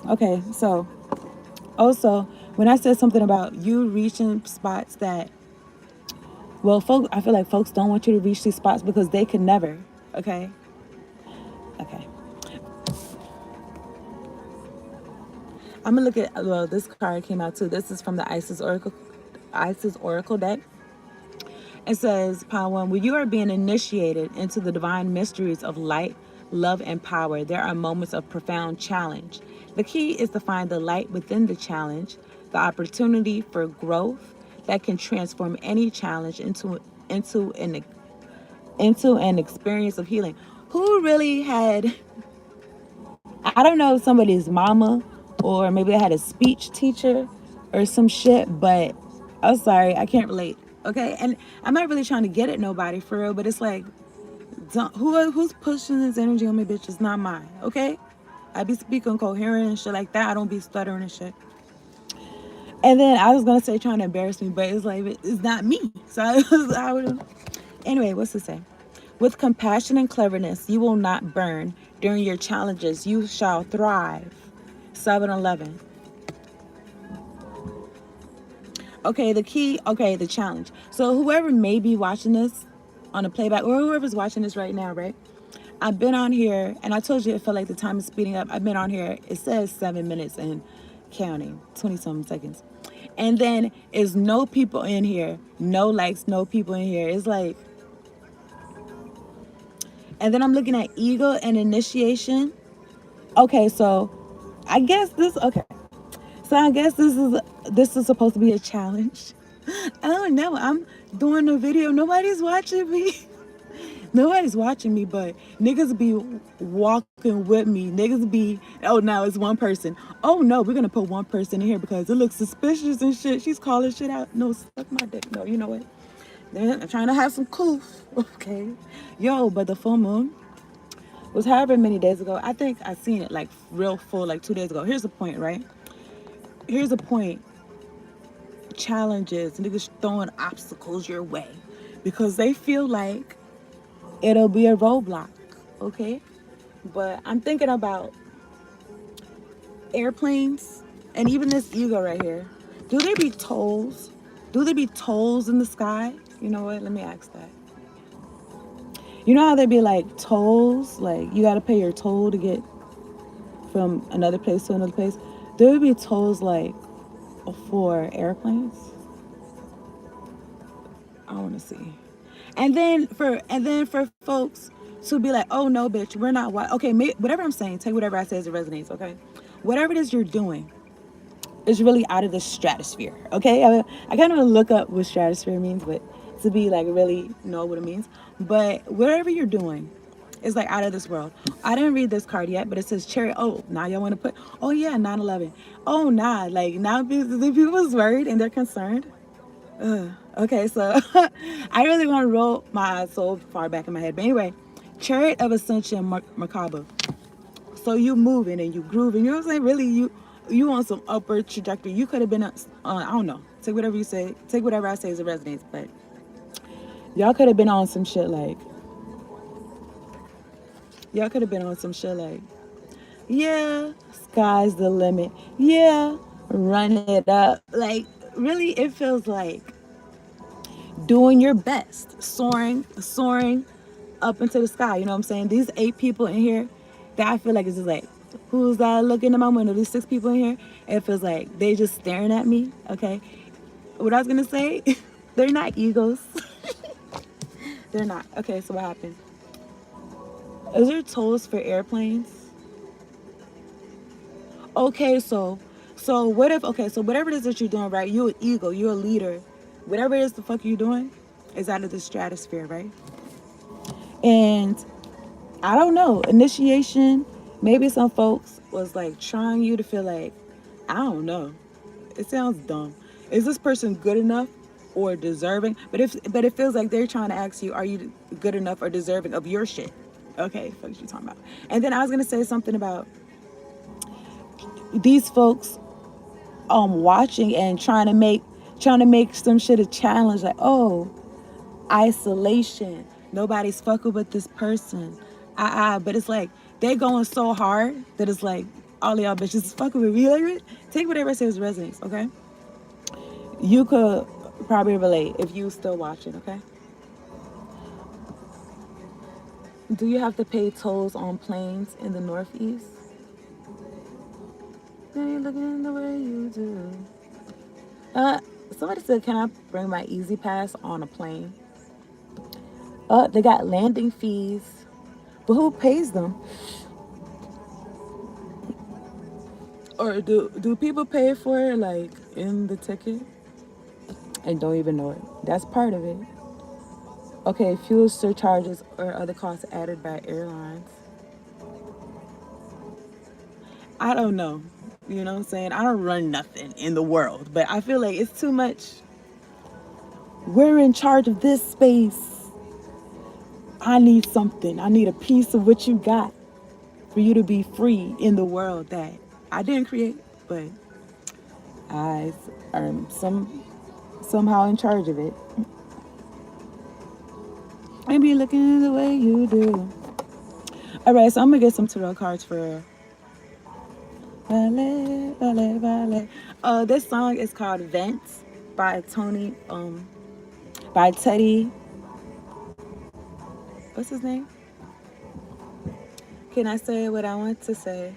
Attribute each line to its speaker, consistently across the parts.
Speaker 1: Okay, so also when I said something about you reaching spots that, well, folks, I feel like folks don't want you to reach these spots because they could never. Okay, okay. I'm gonna look at, well, this card came out too. This is from the Isis Oracle deck. It says, Pile 1, when you are being initiated into the divine mysteries of light, love, and power, there are moments of profound challenge. The key is to find the light within the challenge, the opportunity for growth that can transform any challenge into an into an experience of healing. Who really had, I don't know if somebody's mama or maybe they had a speech teacher or some shit, but I'm sorry, I can't relate. Okay, and I'm not really trying to get at nobody for real, but it's like, who's pushing this energy on me, bitch? It's not mine. Okay, I be speaking coherent and shit like that. I don't be stuttering and shit. And then I was gonna say trying to embarrass me, but it's like it's not me. So I would. Anyway, what's to say? With compassion and cleverness, you will not burn. During your challenges, you shall thrive. 7-Eleven. Okay, the key, okay, the challenge. So whoever may be watching this on a playback or whoever's watching this right now, right? I've been on here and I told you it felt like the time is speeding up. I've been on here, it says 7 minutes and counting, 20 something seconds. And then is no people in here, no likes, no people in here. It's like, and then I'm looking at ego and initiation. Okay, so I guess this, okay. So I guess this is supposed to be a challenge. I don't know. I'm doing a video. Nobody's watching me. Nobody's watching me, but niggas be walking with me. Niggas be, oh, now it's one person. Oh, no, we're going to put one person in here because it looks suspicious and shit. She's calling shit out. No, suck my dick. No, you know what? I'm trying to have some coof. Okay. Yo, but the full moon was however many days ago. I think I seen it like real full, like 2 days ago. Here's the point, right? Here's the point. Challenges, niggas throwing obstacles your way because they feel like it'll be a roadblock, okay? But I'm thinking about airplanes and even this ego right here. Do there be tolls? Do there be tolls in the sky? You know what? Let me ask that. You know how there be like tolls? Like you gotta pay your toll to get from another place to another place? There would be tolls like for airplanes. I wanna see. And then for folks to be like, oh no, bitch, we're not okay. Whatever I'm saying, take whatever I say as it resonates. Okay, whatever it is you're doing is really out of the stratosphere. Okay, I kind of look up what stratosphere means, but to be like really know what it means. But whatever you're doing is like out of this world. I didn't read this card yet, but it says cherry. Oh, now y'all want to put? Oh yeah, 9/11. Oh nah, like now the people's worried and they're concerned. Okay, so I really want to roll my eyes so far back in my head. But anyway, Chariot of Ascension Macabre. So you moving and you grooving. You know what I'm saying? Really, you on some upward trajectory. You could have been on, I don't know. Take whatever you say. Take whatever I say as it resonates. But y'all could have been on some shit like, y'all could have been on some shit like, yeah, sky's the limit. Yeah, run it up. Like, really, it feels like doing your best, soaring up into the sky. You know what I'm saying? These 8 people in here, that I feel like it's just like, who's that looking at my window? These 6 people in here, it feels like they just staring at me. Okay, what I was gonna say, they're not egos. They're not. Okay, so what happened? Is there tolls for airplanes? Okay, so what if, okay, so whatever it is that you're doing, right? You're an ego, you're a leader. Whatever it is the fuck you're doing is out of the stratosphere, right? And I don't know, initiation, maybe some folks was like trying you to feel like, I don't know. It sounds dumb. Is this person good enough or deserving? But it feels like they're trying to ask you, are you good enough or deserving of your shit? Okay, what you talking about? And then I was gonna say something about these folks watching and trying to make some shit a challenge, like, oh, isolation. Nobody's fucking with this person. But it's like they going so hard that it's like all of y'all bitches is fucking with me. Like, take whatever says resonates, okay? You could probably relate if you still watching, okay? Do you have to pay tolls on planes in the Northeast? Then you looking the way you do. Uh, Somebody said, can I bring my Easy Pass on a plane? They got landing fees, but who pays them? Or do people pay for it like in the ticket and don't even know it? That's part of it. Okay, fuel surcharges or other costs added by airlines. I don't know. You know what I'm saying? I don't run nothing in the world, but I feel like it's too much. We're in charge of this space. I need something. I need a piece of what you got for you to be free in the world that I didn't create, but I am somehow in charge of it. And be looking the way you do. All right, so I'm gonna get some tarot cards for Ballet, Ballet, Ballet. This song is called Vents by by Teddy. What's his name? Can I say what I want to say?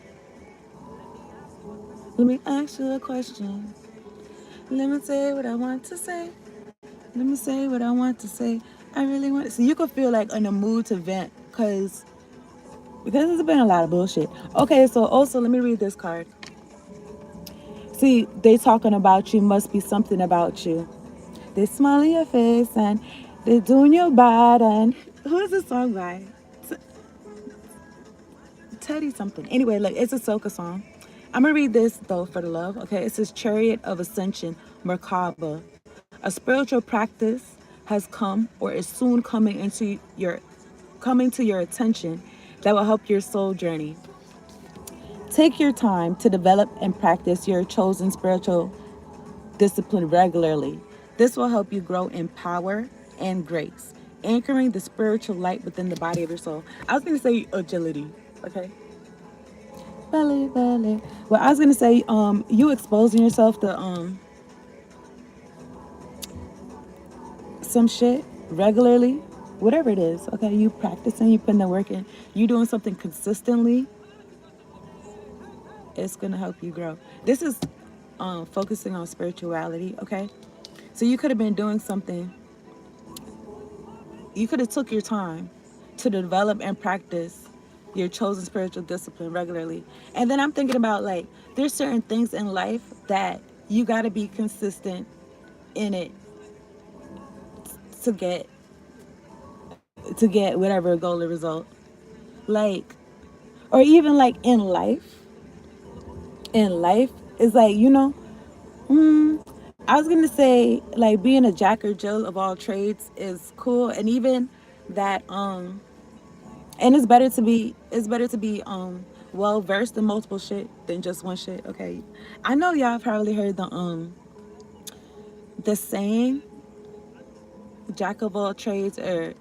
Speaker 1: Let me ask you a question. Let me say what I want to say. Let me say what I want to say. I really want. So you could feel like in a mood to vent, because there's been a lot of bullshit. Okay, so also let me read this card. See, they talking about you, must be something about you. They smile in your face and they doing your bad. And who is this song by? Teddy something. Anyway, like it's a soca song. I'm gonna read this though for the love. Okay, it says Chariot of Ascension, Merkaba. A spiritual practice has come or is soon coming to your attention that will help your soul journey. Take your time to develop and practice your chosen spiritual discipline regularly. This will help you grow in power and grace, anchoring the spiritual light within the body of your soul. I was going to say agility, okay? Ballet, ballet. Well, I was going to say, you exposing yourself to some shit regularly, whatever it is, okay? You practicing, you putting the work in, you doing something consistently, it's going to help you grow. This is focusing on spirituality, okay? So you could have been doing something. You could have took your time to develop and practice your chosen spiritual discipline regularly. And then I'm thinking about like there's certain things in life that you got to be consistent in it to get whatever goal or result. Like, or even like in life is like, I was gonna say like being a jack or Jill of all trades is cool, and even that and it's better to be well versed in multiple shit than just one shit. Okay, I know y'all probably heard the saying jack of all trades or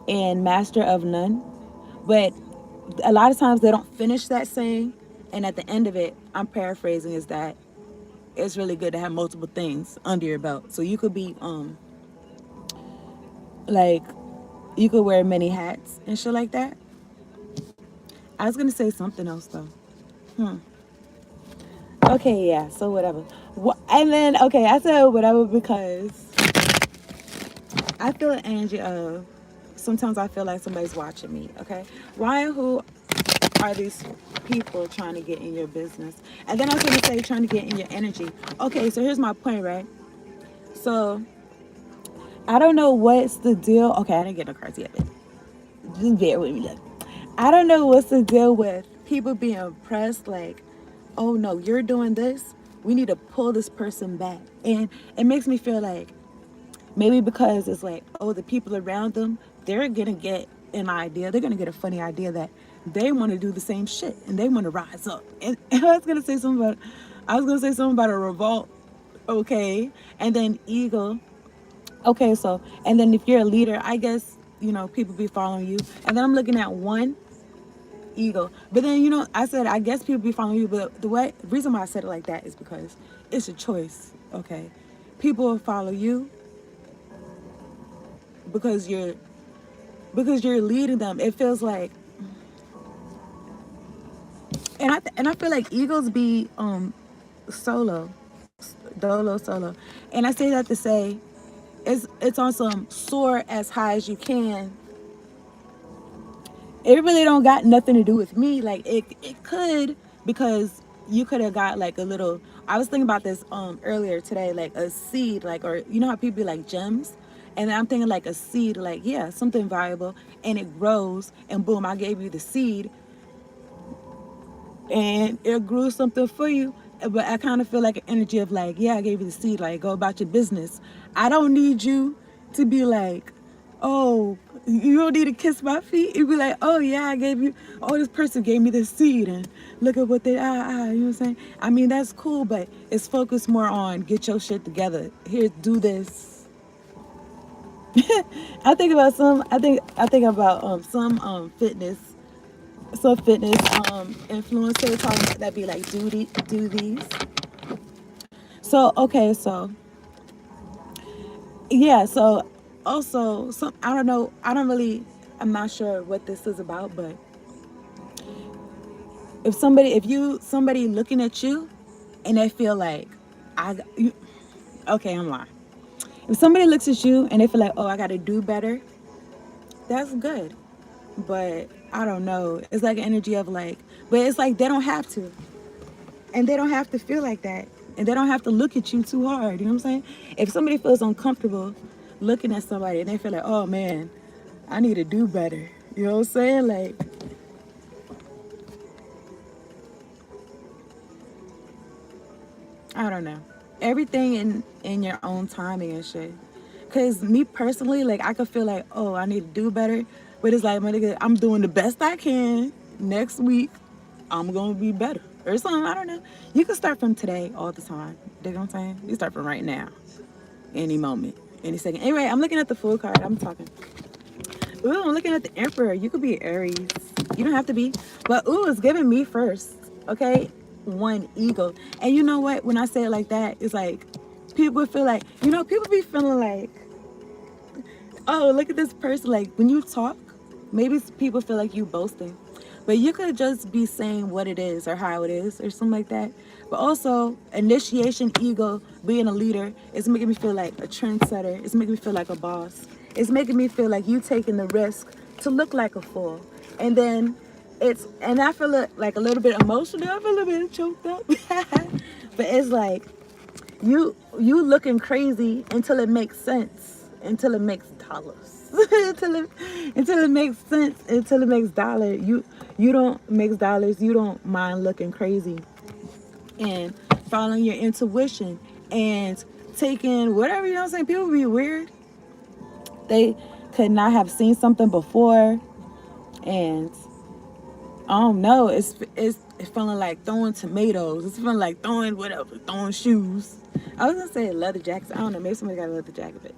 Speaker 1: and master of none, but a lot of times they don't finish that saying, and at the end of it, I'm paraphrasing, is that it's really good to have multiple things under your belt. So you could be like you could wear many hats and shit like that. I was gonna say something else though. Okay, yeah. So whatever. And then okay, I said whatever because I feel an energy of sometimes I feel like somebody's watching me. Okay, Ryan, who are these people trying to get in your business? And then I was gonna say trying to get in your energy. Okay, so here's my point, right? So I don't know what's the deal. Okay, I didn't get no cards yet, but just bear with me. Look, I don't know what's the deal with people being oppressed. Like, oh no, you're doing this. We need to pull this person back, and it makes me feel like maybe because it's like, oh, the people around them, they're gonna get an idea. They're gonna get a funny idea that they want to do the same shit and they want to rise up. And I was gonna say something about a revolt. Okay, and then ego. Okay, so, and then if you're a leader, I guess, people be following you. And then I'm looking at one. ego. But then, you know, I said, I guess people be following you, but the reason why I said it like that is because it's a choice, okay? People will follow you because you're leading them. It feels like, and I feel like egos be solo, solo. And I say that to say it's on some soar as high as you can. It really don't got nothing to do with me. Like it could, because you could have got like a little. I was thinking about this earlier today, like a seed, like, or you know how people be like gems, and I'm thinking like a seed, like, yeah, something valuable, and it grows, and boom, I gave you the seed, and it grew something for you. But I kind of feel like an energy of like, yeah, I gave you the seed, like, go about your business. I don't need you to be like, oh, you don't need to kiss my feet. You be like, oh yeah, I gave you, oh, this person gave me this seed, and look at what they, you know what I'm saying? I mean, that's cool, but it's focused more on get your shit together. Here, do this. I think about some fitness influencer talking that be like do these. So okay, so yeah, so also some, I don't know, I'm not sure what this is about, but if somebody looking at you and they feel like okay, I'm lying. If somebody looks at you and they feel like, oh, I got to do better, that's good. But I don't know. It's like an energy of like, but it's like they don't have to. And they don't have to feel like that. And they don't have to look at you too hard. You know what I'm saying? If somebody feels uncomfortable looking at somebody and they feel like, oh man, I need to do better. You know what I'm saying? Like, I don't know. Everything in your own timing and shit. Cause me personally, like I could feel like, oh, I need to do better. But it's like, my nigga, I'm doing the best I can. Next week, I'm gonna be better. Or something. I don't know. You can start from today all the time. You know what I'm saying? You start from right now. Any moment. Any second. Anyway, I'm looking at the full card. I'm talking. Ooh, I'm looking at the Emperor. You could be Aries. You don't have to be. But ooh, it's giving me first. Okay? One, ego. And you know what? When I say it like that, it's like people feel like, you know, people be feeling like, oh, look at this person. Like when you talk, maybe people feel like you boasting. But you could just be saying what it is or how it is or something like that. But also, initiation, ego, being a leader, is making me feel like a trendsetter. It's making me feel like a boss. It's making me feel like you taking the risk to look like a fool. And then and I feel like a little bit emotional. I feel a little bit choked up. But it's like, you looking crazy until it makes sense, until it makes dollars. until it makes sense, until it makes dollars. You don't make dollars, you don't mind looking crazy and following your intuition and taking whatever, you know what I'm saying? People be weird. They could not have seen something before, and I don't know, it's feeling like throwing tomatoes. It's feeling like throwing whatever, throwing shoes. I was gonna say leather jackets. I don't know, maybe somebody got a leather jacket, but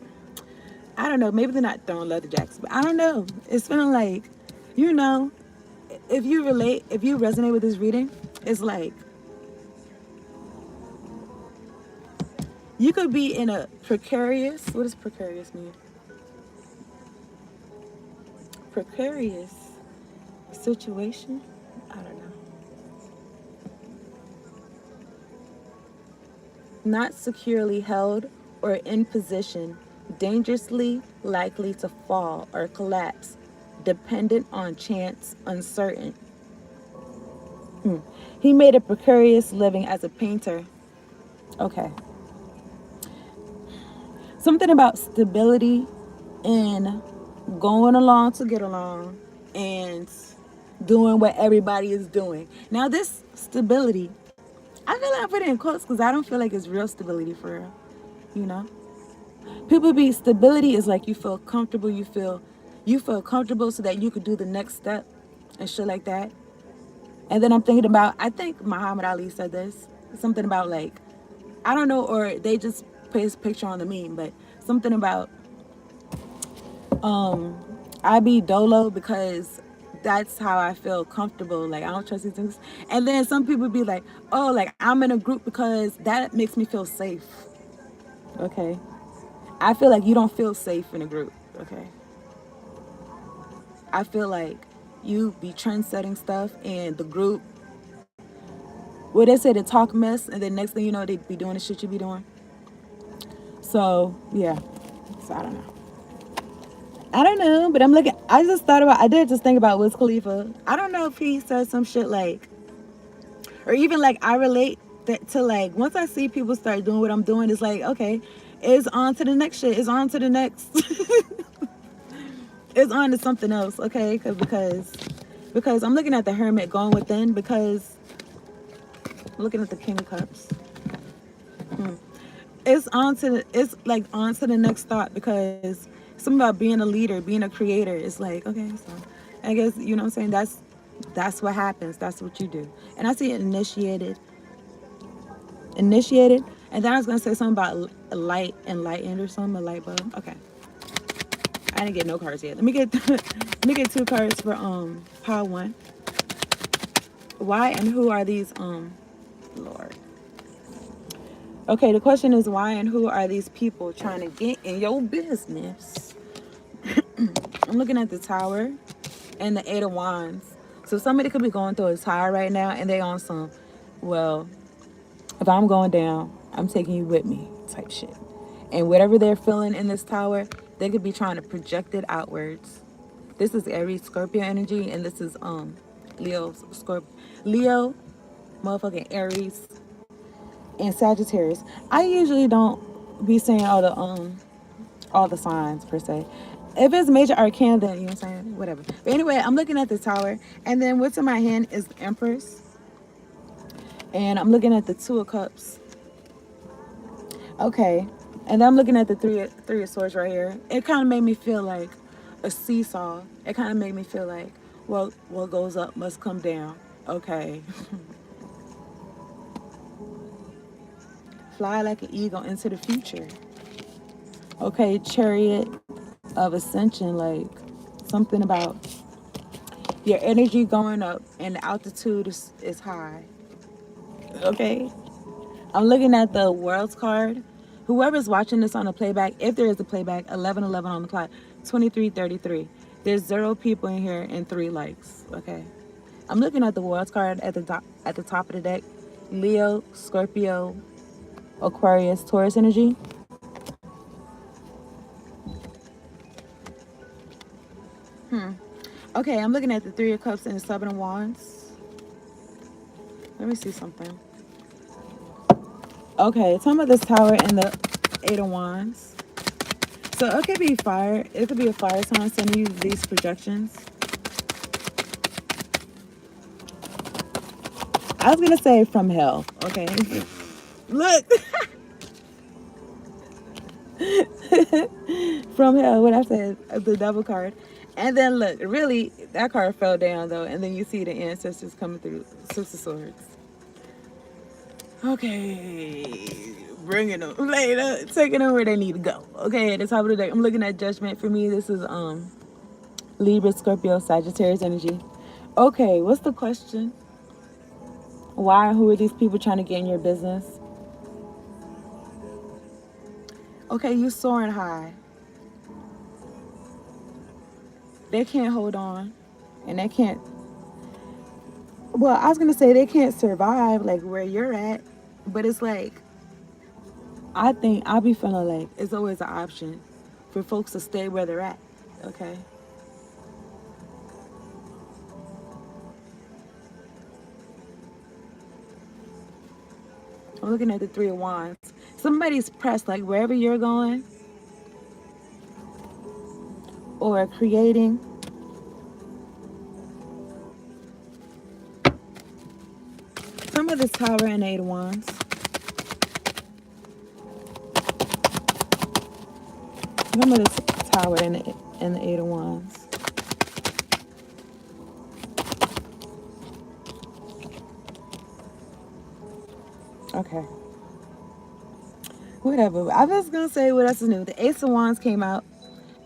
Speaker 1: I don't know, maybe they're not throwing leather jackets, but I don't know. It's feeling like, you know, if you resonate with this reading, it's like you could be in a precarious, what does precarious mean? Precarious situation? I don't know. Not securely held or in position, dangerously likely to fall or collapse, dependent on chance, uncertain. He made a precarious living as a painter. Okay. Something about stability and going along to get along and doing what everybody is doing. Now, this stability, I feel like I put it in quotes because I don't feel like it's real stability for real. You know, stability is like you feel comfortable. You feel comfortable so that you could do the next step and shit like that. And then I'm thinking about, I think Muhammad Ali said this, something about like, I don't know, or they just put his picture on the meme, but something about I be dolo because that's how I feel comfortable. Like I don't trust these things. And then some people be like, oh, like I'm in a group because that makes me feel safe. Okay. I feel like you don't feel safe in a group. Okay. I feel like you be trend setting stuff and the group, well, they say to talk mess, and then next thing you know, they be doing the shit you be doing. So, yeah. So, I don't know. I don't know, but I'm looking. I did just think about Wiz Khalifa. I don't know if he said some shit like, or even like, I relate that to like, once I see people start doing what I'm doing, it's like, okay, it's on to the next shit. It's on to the next. It's on to something else, okay? Because I'm looking at the Hermit going within, because I'm looking at the King of Cups. It's like on to the next thought, because something about being a leader, being a creator. It's like, okay, so I guess, you know what I'm saying, that's what happens. That's what you do. And I see it initiated, and then I was gonna say something about light, enlightened, or something, a light bulb. Okay, I didn't get no cards yet. Let me get let me get 2 cards for pile 1. Why and who are these Lord. Okay, the question is, why and who are these people trying to get in your business? I'm looking at the Tower and the Eight of Wands. So somebody could be going through a tower right now, and they on some, well, if I'm going down, I'm taking you with me type shit. And whatever they're feeling in this tower, they could be trying to project it outwards. This is Aries Scorpio energy, and this is Leo, motherfucking Aries, and Sagittarius. I usually don't be saying all the signs per se. If it's major arcana, then, you know what I'm saying, whatever. But anyway, I'm looking at the Tower, and then what's in my hand is the Empress, and I'm looking at the Two of Cups. Okay, and then I'm looking at the three of Swords right here. It kind of made me feel like a seesaw. It kind of made me feel like, well, what goes up must come down. Okay. Fly like an eagle into the future. Okay, Chariot of Ascension, like something about your energy going up and the altitude is high. Okay, I'm looking at the World's card. Whoever's watching this on a playback, if there is a playback, 11:11 on the clock, 23:33. There's 0 people in here and 3 likes. Okay, I'm looking at the World's card at the top of the deck. Leo, Scorpio, Aquarius, Taurus energy. Okay, I'm looking at the Three of Cups and the Seven of Wands. Let me see something. Okay, talking about this Tower and the Eight of Wands. So it could be fire. It could be a fire sign sending you these projections. I was gonna say from hell. Okay, look, from hell. What I said, the Devil card, and then look. Really, that card fell down though, and then you see the ancestors coming through. Six of Swords. Okay, bringing them later, taking them where they need to go. Okay, at the top of the deck, I'm looking at Judgment. For me, this is Libra, Scorpio, Sagittarius energy. Okay, what's the question? Why and who are these people trying to get in your business? Okay, you soaring high. They can't hold on, and they can't. Well, I was gonna say they can't survive like where you're at, but it's like, I think I'll be feeling like it's always an option for folks to stay where they're at. Okay. I'm looking at the Three of Wands. Somebody's pressed, like wherever you're going or creating. Some of this Tower and Eight of Wands. Some of this Tower and the Eight of Wands. Okay. Whatever. I was gonna say what else is new. The Ace of Wands came out.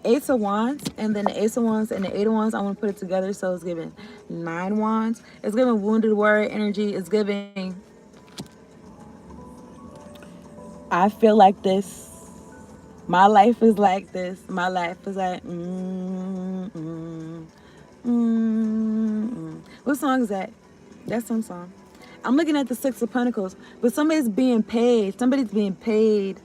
Speaker 1: Ace of Wands, and then the Ace of Wands and the Eight of Wands. I want to put it together, so it's giving 9 Wands. It's giving wounded warrior energy. It's giving, I feel like this. My life is like this. My life is like, What song is that? That's some song. I'm looking at the Six of Pentacles, but somebody's being paid. Somebody's being paid.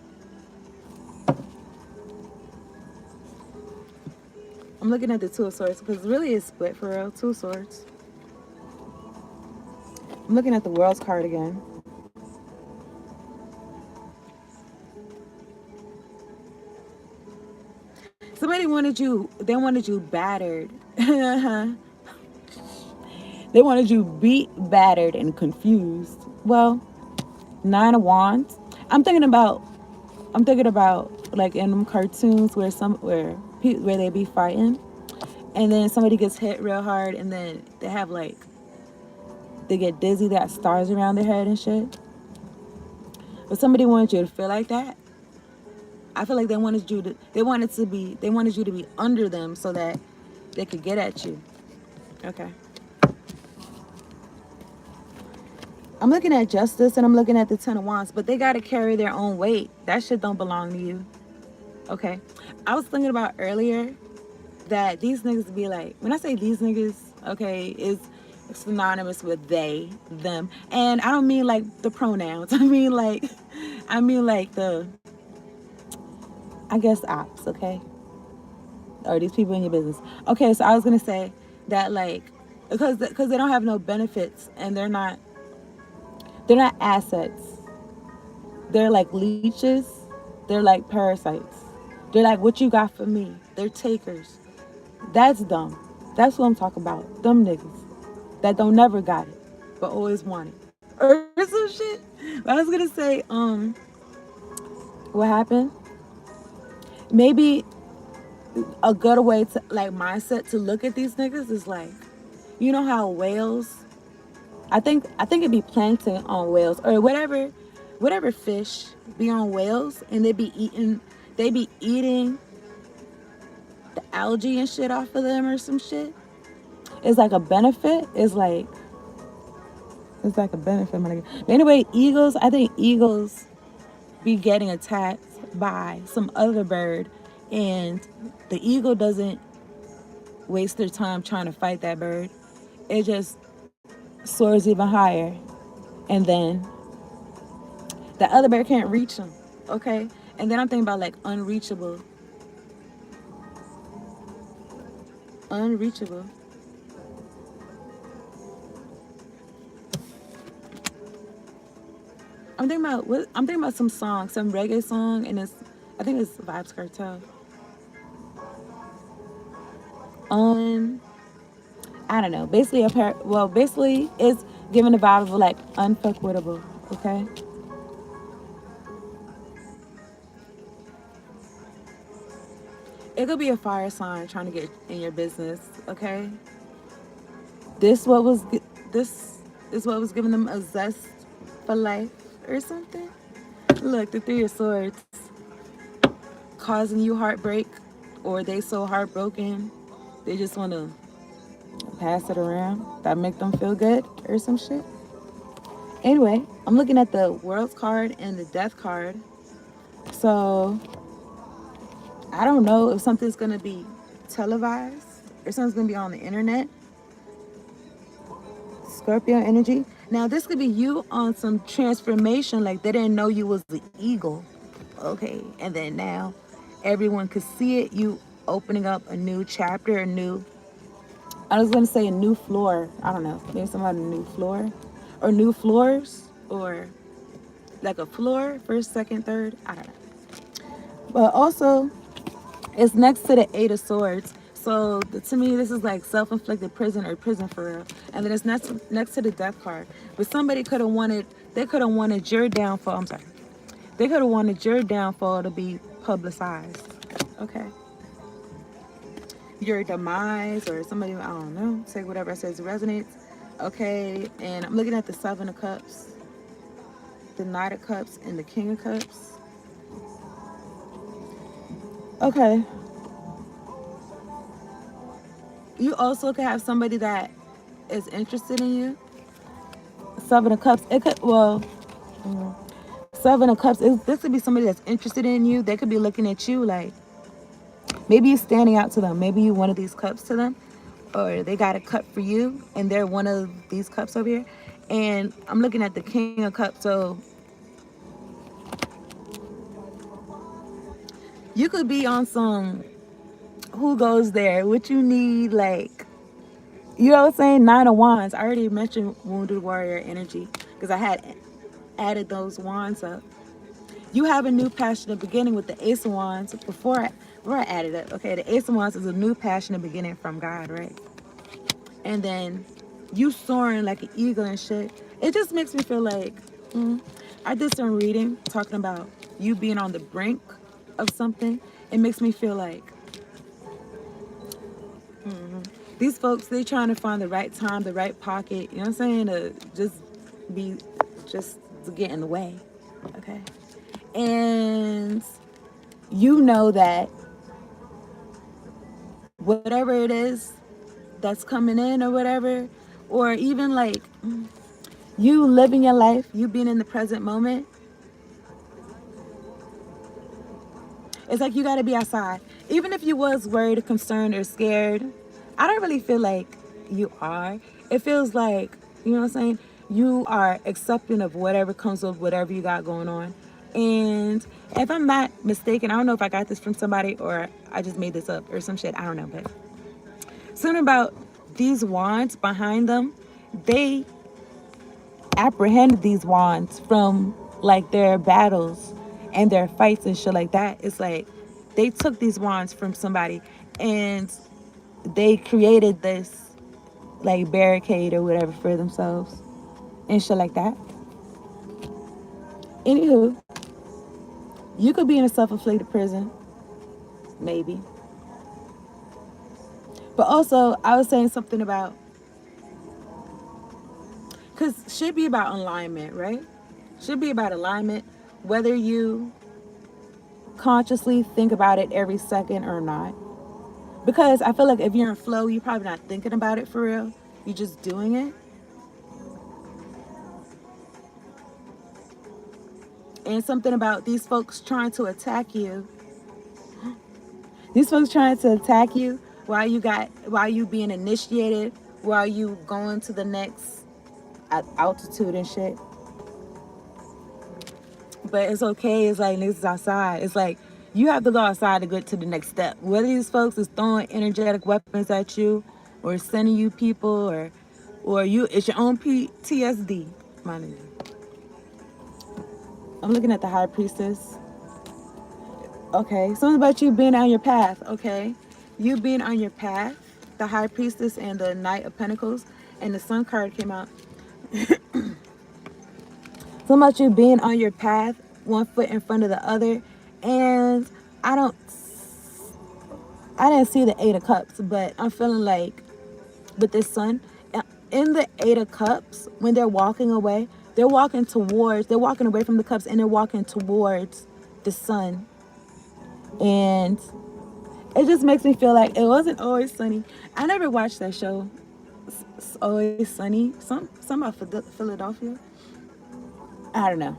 Speaker 1: I'm looking at the Two of Swords because really it's split for real. Two of Swords. I'm looking at the World's card again. Somebody wanted you, they wanted you battered. They wanted you beat, battered, and confused. Well, 9 of Wands. I'm thinking about like in them cartoons where they be fighting, and then somebody gets hit real hard, and then they have like they get dizzy, they got stars around their head and shit. But somebody wanted you to feel like that. I feel like they wanted you to be under them so that they could get at you. Okay. I'm looking at Justice and I'm looking at the Ten of Wands, but they got to carry their own weight. That shit don't belong to you. Okay. I was thinking about earlier that these niggas be like, when I say these niggas, okay, is synonymous with they, them. And I don't mean like the pronouns. I mean like the, I guess ops, okay? Or these people in your business. Okay, so I was going to say that like, because they don't have no benefits and they're not assets. They're like leeches. They're like parasites. They're like, what you got for me? They're takers. That's dumb. That's what I'm talking about. Dumb niggas that don't never got it, but always want it. Or some shit. But I was gonna say, what happened? Maybe a good way to like mindset to look at these niggas is like, you know how whales, I think it'd be plankton on whales or whatever fish be on whales, and they be eating the algae and shit off of them or some shit. It's like a benefit. It's like a benefit. But anyway, eagles, I think eagles be getting attacked by some other bird, and the eagle doesn't waste their time trying to fight that bird. It just soars even higher, and then the other bird can't reach them. Okay, and then I'm thinking about like unreachable. I'm thinking about some song, some reggae song, and I think it's Vibes Cartel. I don't know. Basically it's giving the vibe of like unfuckwittable. Okay. It could be a fire sign trying to get in your business. Okay. This what was this is what was giving them a zest for life or something. Look, the Three of Swords causing you heartbreak, or they so heartbroken they just want to pass it around. That make them feel good or some shit. Anyway, I'm looking at the World's card and the Death card. So I don't know if something's gonna be televised or something's gonna be on the internet. Scorpio energy. Now this could be you on some transformation, like they didn't know you was the eagle. Okay, and then now everyone could see it. You opening up a new chapter, I was gonna say a new floor. I don't know, maybe somebody a new floor, or new floors, or like a floor, first, second, third. I don't know. But also, it's next to the Eight of Swords. So to me, this is like self-inflicted prison or prison for real. And then it's next to the Death card. But somebody they could have wanted your downfall. I'm sorry. They could have wanted your downfall to be publicized. Okay. Your demise, or somebody, I don't know, say whatever says resonates. Okay. And I'm looking at the Seven of Cups, the Knight of Cups, and the King of Cups. Okay. You also could have somebody that is interested in you. Seven of Cups. It could, well, Seven of Cups. This could be somebody that's interested in you. They could be looking at you like, maybe you're standing out to them. Maybe you one of these cups to them, or they got a cup for you, and they're one of these cups over here. And I'm looking at the King of Cups. So you could be on some who goes there, what you need, like, you know what I'm saying? Nine of Wands. I already mentioned Wounded Warrior energy because I had added those wands up. You have a new passionate beginning with the Ace of Wands. Before I added it, okay, the Ace of Wands is a new passionate beginning from God, right? And then you soaring like an eagle and shit. It just makes me feel like, I did some reading talking about you being on the brink of something. It makes me feel like these folks, they trying to find the right time, the right pocket, you know what I'm saying, to be, just to get in the way, okay? And you know that whatever it is that's coming in or whatever, or even like you living your life, you being in the present moment, it's like you got to be outside. Even if you was worried or concerned or scared, I don't really feel like you are. It feels like, you know what I'm saying, you are accepting of whatever comes with whatever you got going on. And if I'm not mistaken, I don't know if I got this from somebody or I just made this up or some shit. I don't know, but something about these wands behind them, they apprehended these wands from like their battles and their fights and shit like that. It's like they took these wands from somebody and they created this like barricade or whatever for themselves and shit like that. Anywho, you could be in a self-inflicted prison, maybe. But also, I was saying something about, because should be about alignment, right? Should be about alignment, whether you consciously think about it every second or not. Because I feel like if you're in flow, you're probably not thinking about it for real. You're just doing it. And something about these folks trying to attack you. These folks trying to attack you while you being initiated, while you going to the next altitude and shit. But it's okay. It's like niggas is outside. It's like you have to go outside to get to the next step. Whether these folks is throwing energetic weapons at you, or sending you people, or you, it's your own PTSD, my nigga. I'm looking at the High Priestess. Okay, something about you being on your path. Okay, you being on your path. The High Priestess and the Knight of Pentacles, and the Sun card came out. So much you being on your path, one foot in front of the other. And I didn't see the Eight of Cups, but I'm feeling like with this Sun, in the Eight of Cups, when they're walking away, they're walking away from the cups and they're walking towards the Sun. And it just makes me feel like it wasn't always sunny. I never watched that show. It's Always Sunny. Some about Philadelphia. I don't know.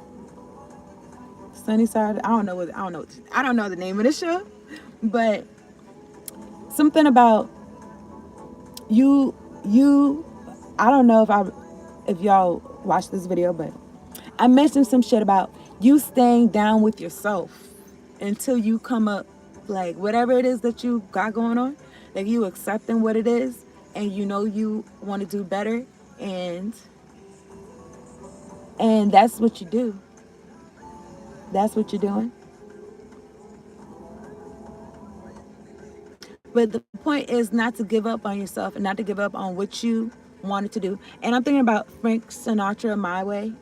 Speaker 1: Sunny Side. I don't know the name of the show, but something about you. I don't know if y'all watched this video, but I mentioned some shit about you staying down with yourself until you come up, like whatever it is that you got going on, like you accepting what it is, and you know you want to do better, and that's what you do. That's what you're doing. But the point is not to give up on yourself and not to give up on what you wanted to do. And I'm thinking about Frank Sinatra, My Way.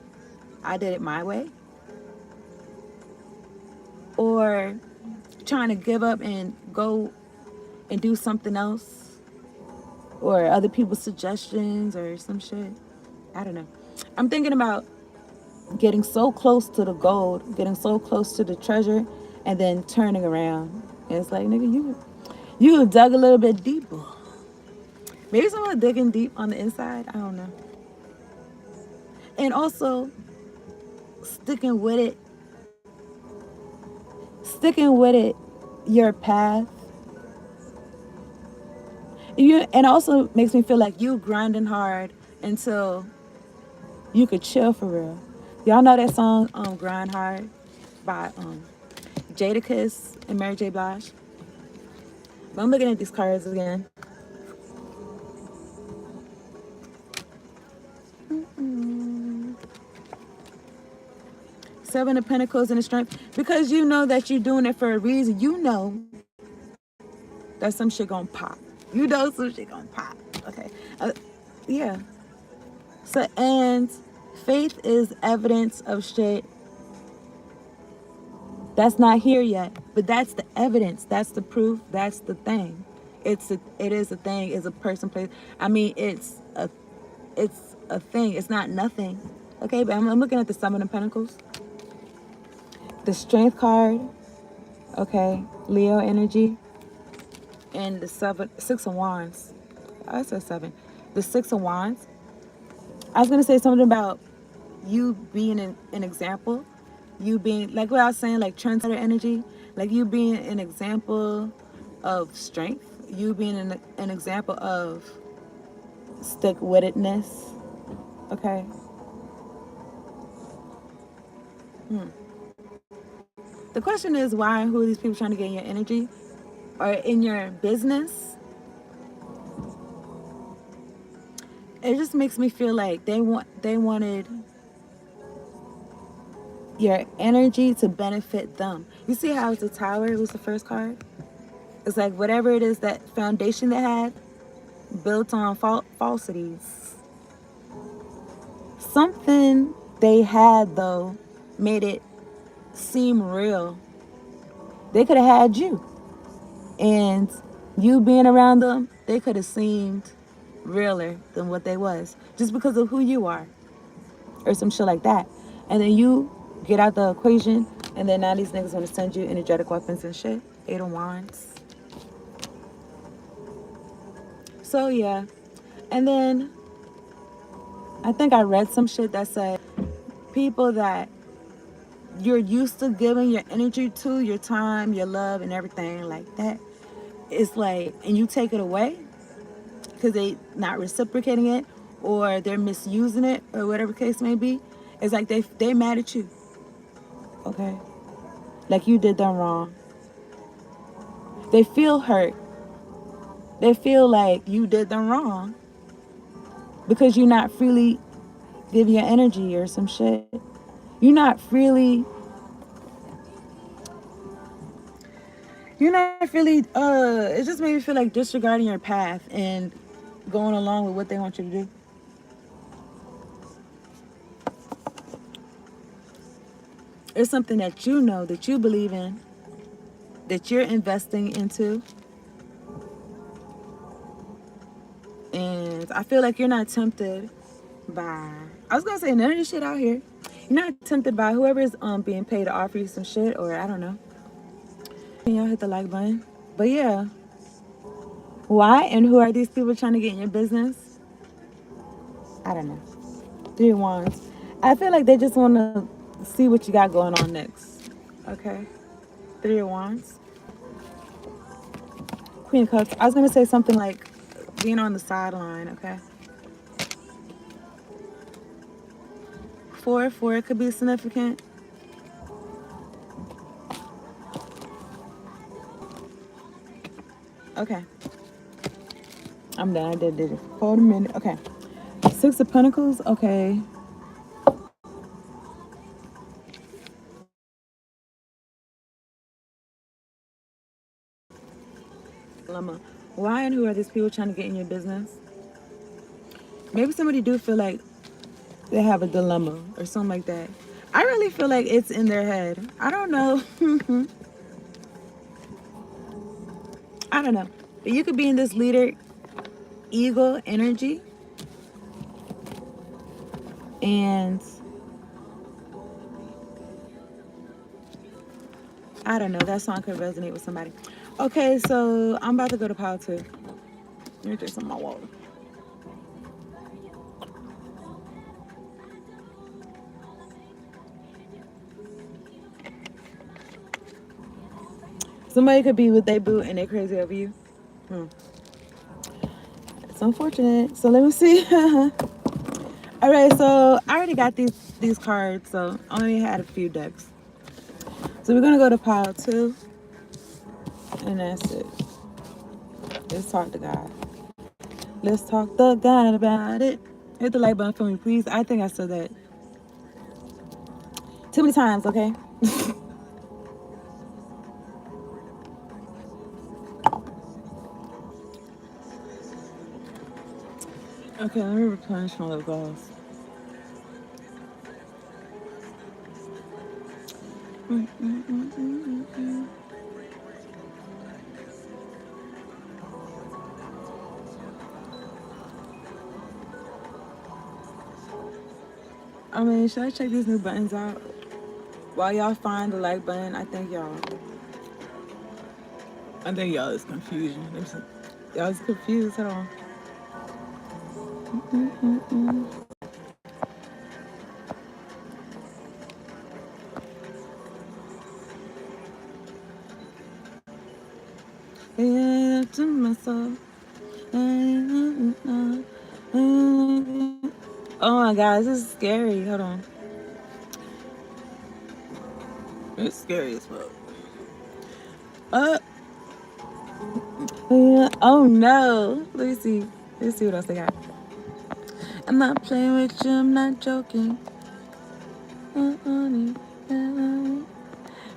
Speaker 1: I did it my way. Or trying to give up and go and do something else. Or other people's suggestions or some shit. I don't know. I'm thinking about getting so close to the gold, getting so close to the treasure, and then turning around. And it's like, nigga, you dug a little bit deeper. Maybe someone digging deep on the inside. I don't know. And also sticking with it, sticking with it, your path. And also makes me feel like you grinding hard until you could chill for real. Y'all know that song, Grind Hard by Jadakiss and Mary J. Blige. But I'm looking at these cards again. Seven of Pentacles and the Strength. Because you know that you're doing it for a reason. You know that some shit gonna pop. You know some shit gonna pop. Okay. Yeah. So, and faith is evidence of shit that's not here yet. But that's the evidence. That's the proof. That's the thing. It is a thing. It's a person, place. I mean, it's a thing. It's not nothing. Okay, but I'm looking at the Seven of Pentacles. The Strength card. Okay. Leo energy. And the Six of Wands. I said seven. The Six of Wands. I was gonna say something about you being an example. You being like what I was saying, like trendsetter energy. Like you being an example of strength. You being an example of stick-wittedness. Okay. The question is why and who are these people trying to get in your energy or in your business? It just makes me feel like they wanted your energy to benefit them. You see how it's the Tower? It was the first card. It's like whatever it is, that foundation they had built on falsities. Something they had though made it seem real. They could have had you, and you being around them, they could have seemed realer than what they was just because of who you are or some shit like that. And then you get out the equation, and then now these niggas want to send you energetic weapons and shit. Eight of Wands. So yeah. And then I think I read some shit that said people that you're used to giving your energy to, your time, your love, and everything like that, it's like, and you take it away because they not reciprocating it or they're misusing it or whatever case may be. It's like they mad at you. Okay. Like you did them wrong. They feel hurt. They feel like you did them wrong because you're not freely giving your energy or some shit. You're not freely. It just made me feel like disregarding your path and going along with what they want you to do. It's something that you know, that you believe in, that you're investing into. And I feel like you're not tempted by, I was gonna say none of this shit out here. You're not tempted by whoever is being paid to offer you some shit, or I don't know. Can y'all hit the like button? But yeah. Why and who are these people trying to get in your business? I don't know. Three of Wands. I feel like they just want to see what you got going on next. Okay. Three of Wands. Queen of Cups. I was going to say something like being on the sideline, okay? 4 could be significant. Okay. I'm done. I did it. 40 minutes. Okay. Six of Pentacles. Okay. Dilemma. Why and who are these people trying to get in your business? Maybe somebody do feel like they have a dilemma or something like that. I really feel like it's in their head. I don't know. I don't know. But you could be in this leader ego energy. And I don't know. That song could resonate with somebody. Okay, so I'm about to go to pile 2. Let me drink some of my water. Somebody could be with their boo and they're crazy over you. It's unfortunate. So let me see. All right, so I already got these cards, so I only had a few decks. So we're gonna go to pile 2, and that's it. Let's talk to God. Let's talk to God about it. Hit the like button for me, please. I think I said that too many times. Okay. Okay, let me replenish my lip gloss. I mean, should I check these new buttons out? While y'all find the like button, I think y'all is confusion. Y'all is confused. Hold on. Yeah, to myself. Oh my God, this is scary. Hold on. It's scary as fuck. Oh no. Let me see. Let's see what else I got. I'm not playing with you. I'm not joking.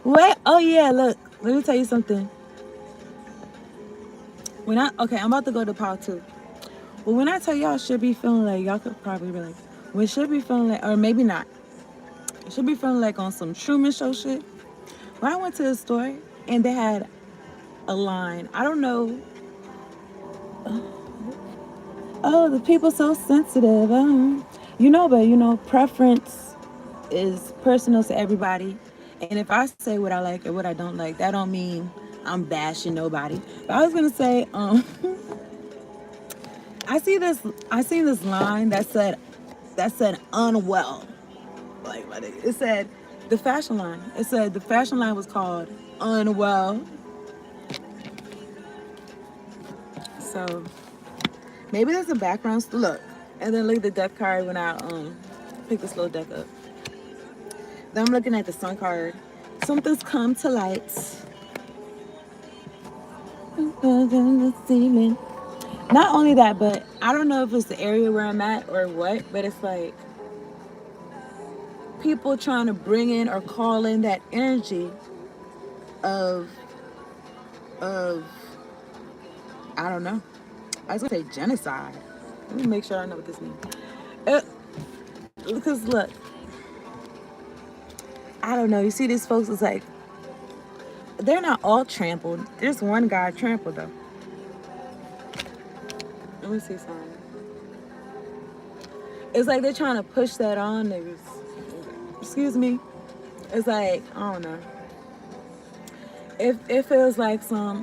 Speaker 1: Wait. Oh yeah. Look. Let me tell you something. I'm about to go to part 2. Well, when I tell y'all, should be feeling like y'all could probably be like, when should be feeling like, or maybe not. It should be feeling like on some Truman Show shit. When I went to the store and they had a line. I don't know. Oh, the people so sensitive. But preference is personal to everybody. And if I say what I like or what I don't like, that don't mean I'm bashing nobody. But I was gonna say, I seen this line that said unwell. Like it said the fashion line. It said the fashion line was called Unwell. So maybe there's a background look. And then look at the deck card when I pick this little deck up. Then I'm looking at the sun card. Something's come to light. Not only that, but I don't know if it's the area where I'm at or what, but it's like people trying to bring in or call in that energy of I don't know. I was gonna say genocide. Let me make sure I know what this means. Because look, I don't know. You see these folks, it's like they're not all trampled. There's one guy trampled though. Let me see something. It's like they're trying to push that on niggas. Excuse me. It's like, I don't know. It feels like I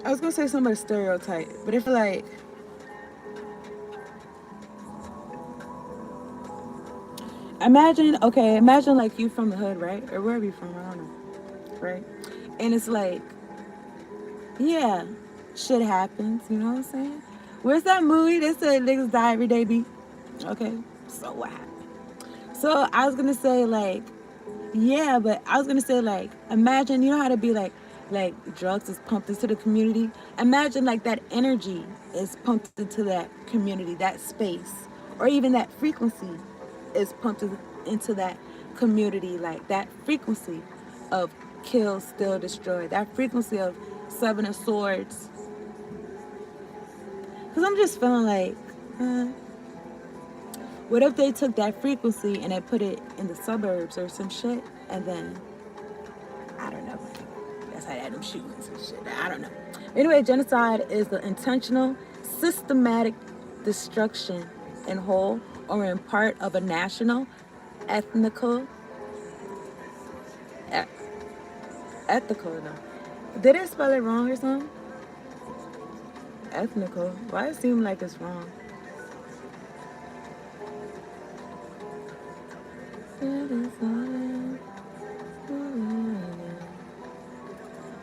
Speaker 1: was gonna say somebody stereotype, but it feels like imagine like you from the hood, right? Or wherever you from, I don't know. Right? And it's like, yeah, shit happens, you know what I'm saying? Where's that movie that said niggas die every day, B? Okay, so what happened? So I was gonna say like, yeah, but I was gonna say like, imagine you know how to be like drugs is pumped into the community. Imagine like that energy is pumped into that community, that space, or even that frequency is pumped into that community, like that frequency of kill, steal, destroy, that frequency of 7 of Swords. Because I'm just feeling like, what if they took that frequency and they put it in the suburbs or some shit, and then I don't know. That's how they had them shootings and shit. I don't know. Anyway, genocide is the intentional, systematic destruction in whole or in part of a national, ethnical, e- ethical. No. Did they spell it wrong or something? Ethnical. Why it seem like it's wrong?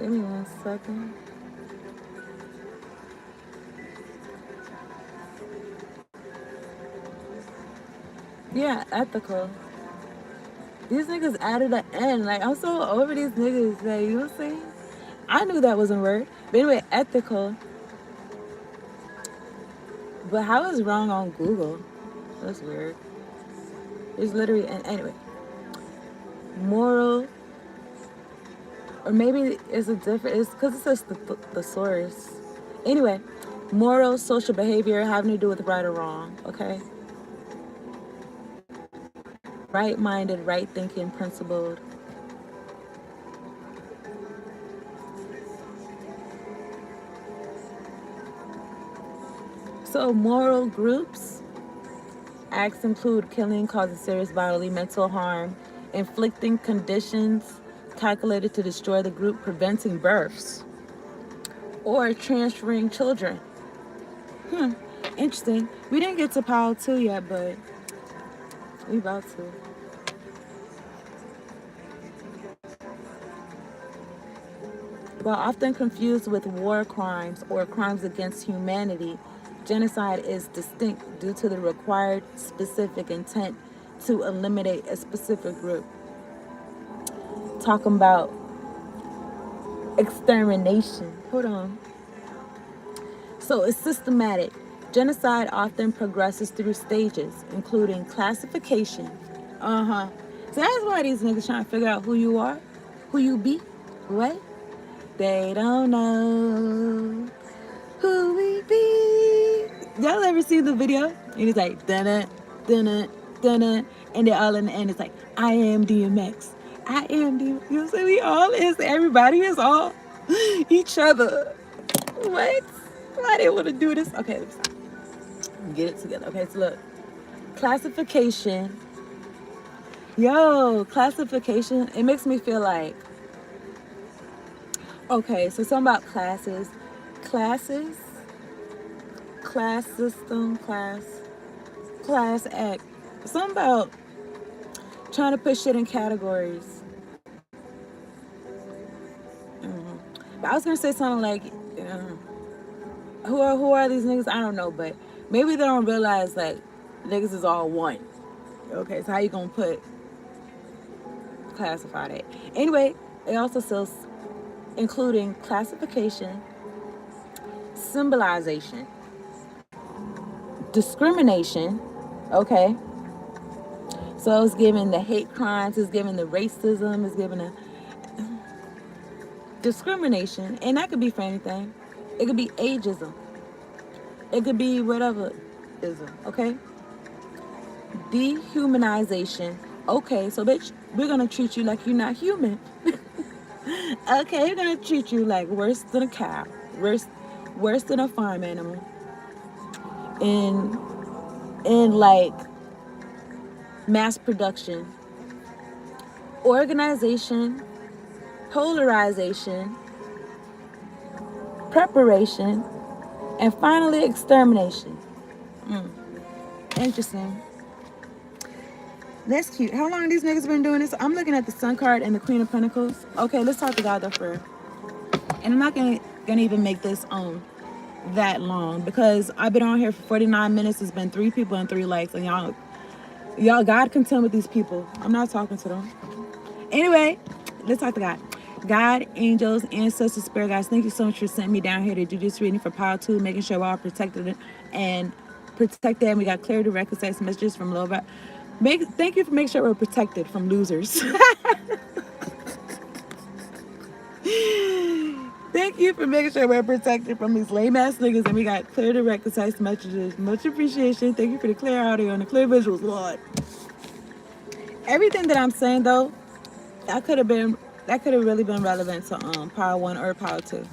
Speaker 1: Give me 1 second. Yeah, ethical. These niggas added an N. Like, I'm so over these niggas. Like, you know what I'm saying? I knew that wasn't a word. But anyway, ethical. But how is wrong on Google? That's weird. There's literally an anyway. Moral. Or maybe it's a different. It's because it says the source. Anyway, moral, social behavior having to do with right or wrong. Okay. Right-minded, right-thinking, principled. So moral groups acts include killing, causing serious bodily, mental harm, inflicting conditions calculated to destroy the group, preventing births, or transferring children. Interesting. We didn't get to pile 2 yet, but we about to. While often confused with war crimes or crimes against humanity, genocide is distinct due to the required specific intent to eliminate a specific group. Talking about extermination. Hold on. So it's systematic. Genocide often progresses through stages, including classification. So that's why these niggas trying to figure out who you are, who you be, what? They don't know who we be. Y'all ever see the video? And he's like, dun dun dun, and they're all in the end. It's like, I am DMX. I am DMX. You know what I'm saying? We all is, everybody is all each other. What? Why they want to do this? Okay, let me stop. Get it together. Okay, so look. Classification. Yo, classification. It makes me feel like, okay, so something about classes. Classes. Class system. Class act. Something about trying to put shit in categories. But I was going to say something like, who are these niggas? I don't know, but maybe they don't realize like niggas is all one. Okay, so how you gonna classify that? Anyway, it also says including classification, symbolization, discrimination. Okay, so it's giving the hate crimes, it's giving the racism, it's giving the discrimination, and that could be for anything. It could be ageism. It could be whatever ism, okay? Dehumanization. Okay, so bitch, we're gonna treat you like you're not human. Okay, we're gonna treat you like worse than a cow, worse than a farm animal. In like mass production, organization, polarization, preparation, and finally extermination. Interesting. That's cute. How long these niggas been doing this? I'm looking at the Sun card and the Queen of Pentacles. Okay, let's talk to God though first. And I'm not gonna even make this that long because I've been on here for 49 minutes. It's been 3 people and 3 likes, and y'all God contend with these people. I'm not talking to them. Anyway, let's talk to God. God, angels, ancestors, spirit guides, thank you so much for sending me down here to do this reading for Power 2, making sure we're all protected and protected. And we got clear, direct, concise messages from low. Thank you for making sure we're protected from losers. Thank you for making sure we're protected from these lame ass niggas and we got clear, direct, concise messages. Much appreciation. Thank you for the clear audio and the clear visuals, Lord. Everything that I'm saying though, that could have really been relevant to Power 1 or Power 2.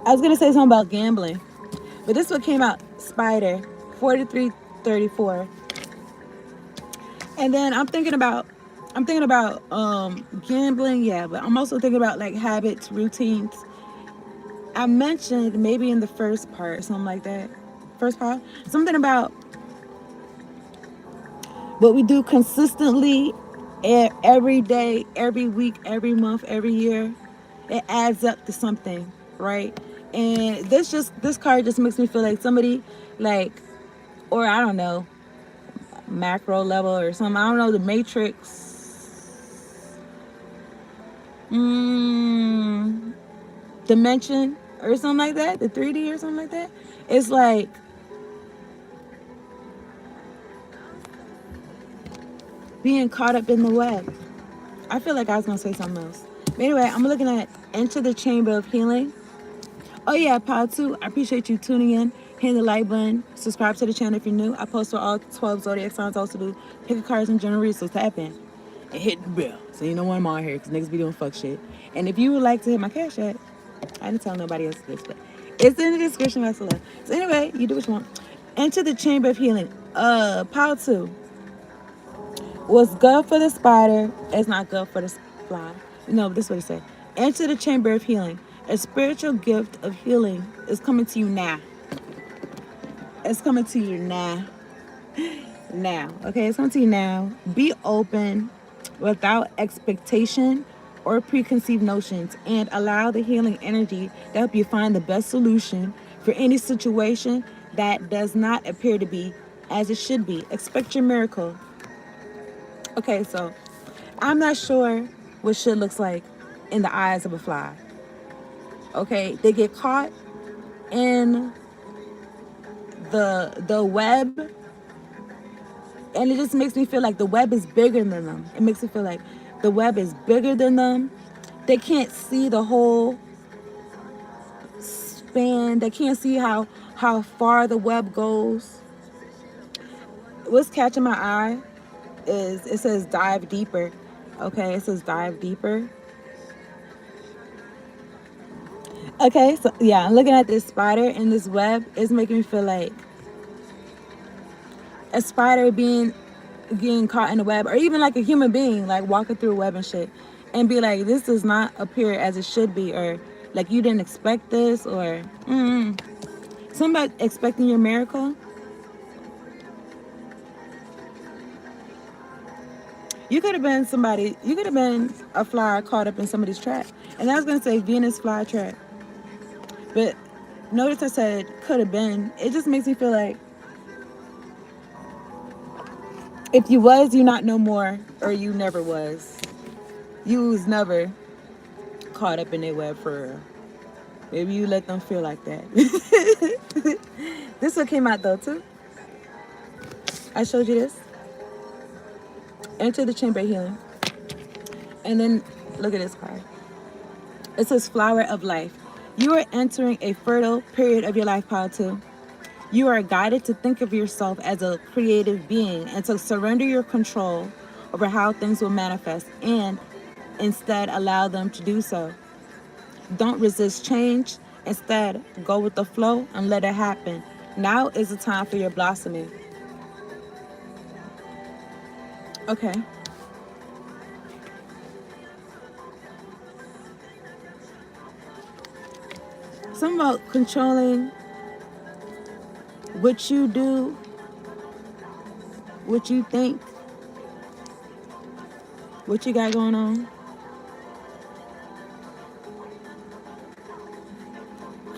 Speaker 1: I was gonna say something about gambling, but this one came out, Spider 4334. And then I'm thinking about gambling, yeah, but I'm also thinking about like habits, routines. I mentioned maybe in the first part, something like that. First part, something about what we do consistently every day, every week, every month, every year. It adds up to something, right? And this card just makes me feel like somebody, like, or I don't know, macro level or something. I don't know, the Matrix dimension or something like that, the 3D or something like that. It's like being caught up in the web. I feel like I was gonna say something else. But anyway, I'm looking at Enter the Chamber of Healing. Oh yeah, Pod 2, I appreciate you tuning in. Hit the like button. Subscribe to the channel if you're new. I post for all 12 zodiac signs. Also do pick a cards and general read, so tap in and hit the bell so you know when I'm on here, because niggas be doing fuck shit. And if you would like to hit my cash app, I didn't tell nobody else this, but it's in the description box below. So anyway, you do what you want. Enter the Chamber of Healing. Pod 2. What's good for the spider is not good for the fly. No, this is what it said. Enter the Chamber of Healing. A spiritual gift of healing is coming to you now. It's coming to you now. Now. Okay, it's coming to you now. Be open without expectation or preconceived notions, and allow the healing energy to help you find the best solution for any situation that does not appear to be as it should be. Expect your miracle. Okay, so I'm not sure what shit looks like in the eyes of a fly. Okay, they get caught in the web, and it just makes me feel like the web is bigger than them. It makes me feel like the web is bigger than them. They can't see the whole span. They can't see how far the web goes. What's catching my eye is it says dive deeper. Okay, it says dive deeper. Okay, so yeah, I'm looking at this spider and this web. It's making me feel like a spider getting caught in the web, or even like a human being like walking through a web and shit, and be like, this does not appear as it should be, or like you didn't expect this, or somebody expecting your miracle. You could have been somebody. You could have been a fly caught up in somebody's trap, and I was gonna say Venus fly trap, but notice I said could have been. It just makes me feel like if you was, you not no more, or you never was. You was never caught up in their web for real. Maybe you let them feel like that. This one came out though too. I showed you this. Enter the Chamber of Healing. And then look at this card. It says Flower of Life. You are entering a fertile period of your life, Pile 2. You are guided to think of yourself as a creative being and to surrender your control over how things will manifest, and instead allow them to do so. Don't resist change. Instead, go with the flow and let it happen. Now is the time for your blossoming. Okay. Something about controlling what you do, what you think, what you got going on.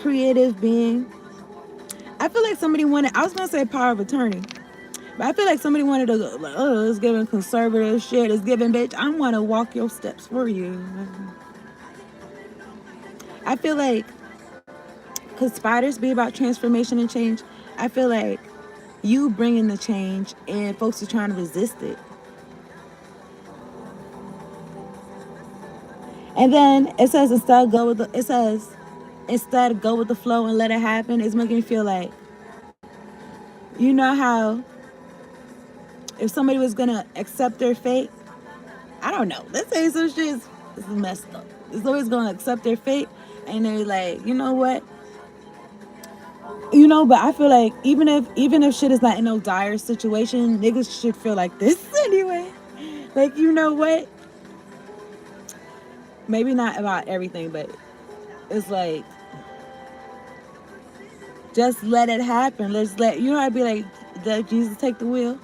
Speaker 1: Creative being. I feel like somebody wanted, I was going to say power of attorney, but I feel like somebody wanted to go, like, oh, it's giving conservative shit. It's giving, bitch, I want to walk your steps for you. I feel like, because spiders be about transformation and change, I feel like you bringing the change and folks are trying to resist it. And then it says instead go with the flow and let it happen. It's making me feel like, you know how if somebody was gonna accept their fate, I don't know, let's say some shit is messed up. It's always gonna accept their fate, and they're like, you know what? You know, but I feel like even if shit is not in no dire situation, niggas should feel like this anyway. Like, you know what? Maybe not about everything, but it's like, just let it happen. Let's let, you know, I'd be like, let Jesus take the wheel.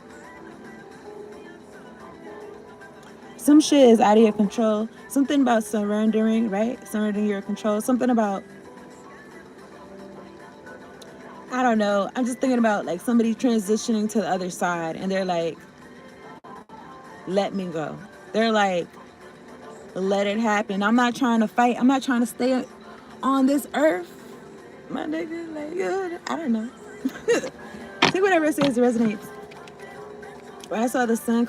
Speaker 1: Some shit is out of your control. Something about surrendering, right? Surrendering your control. Something about, I don't know. I'm just thinking about like somebody transitioning to the other side and they're like, let me go. They're like, let it happen. I'm not trying to fight. I'm not trying to stay on this earth. My nigga, like, I don't know. See, whatever it says resonates. When I saw the sun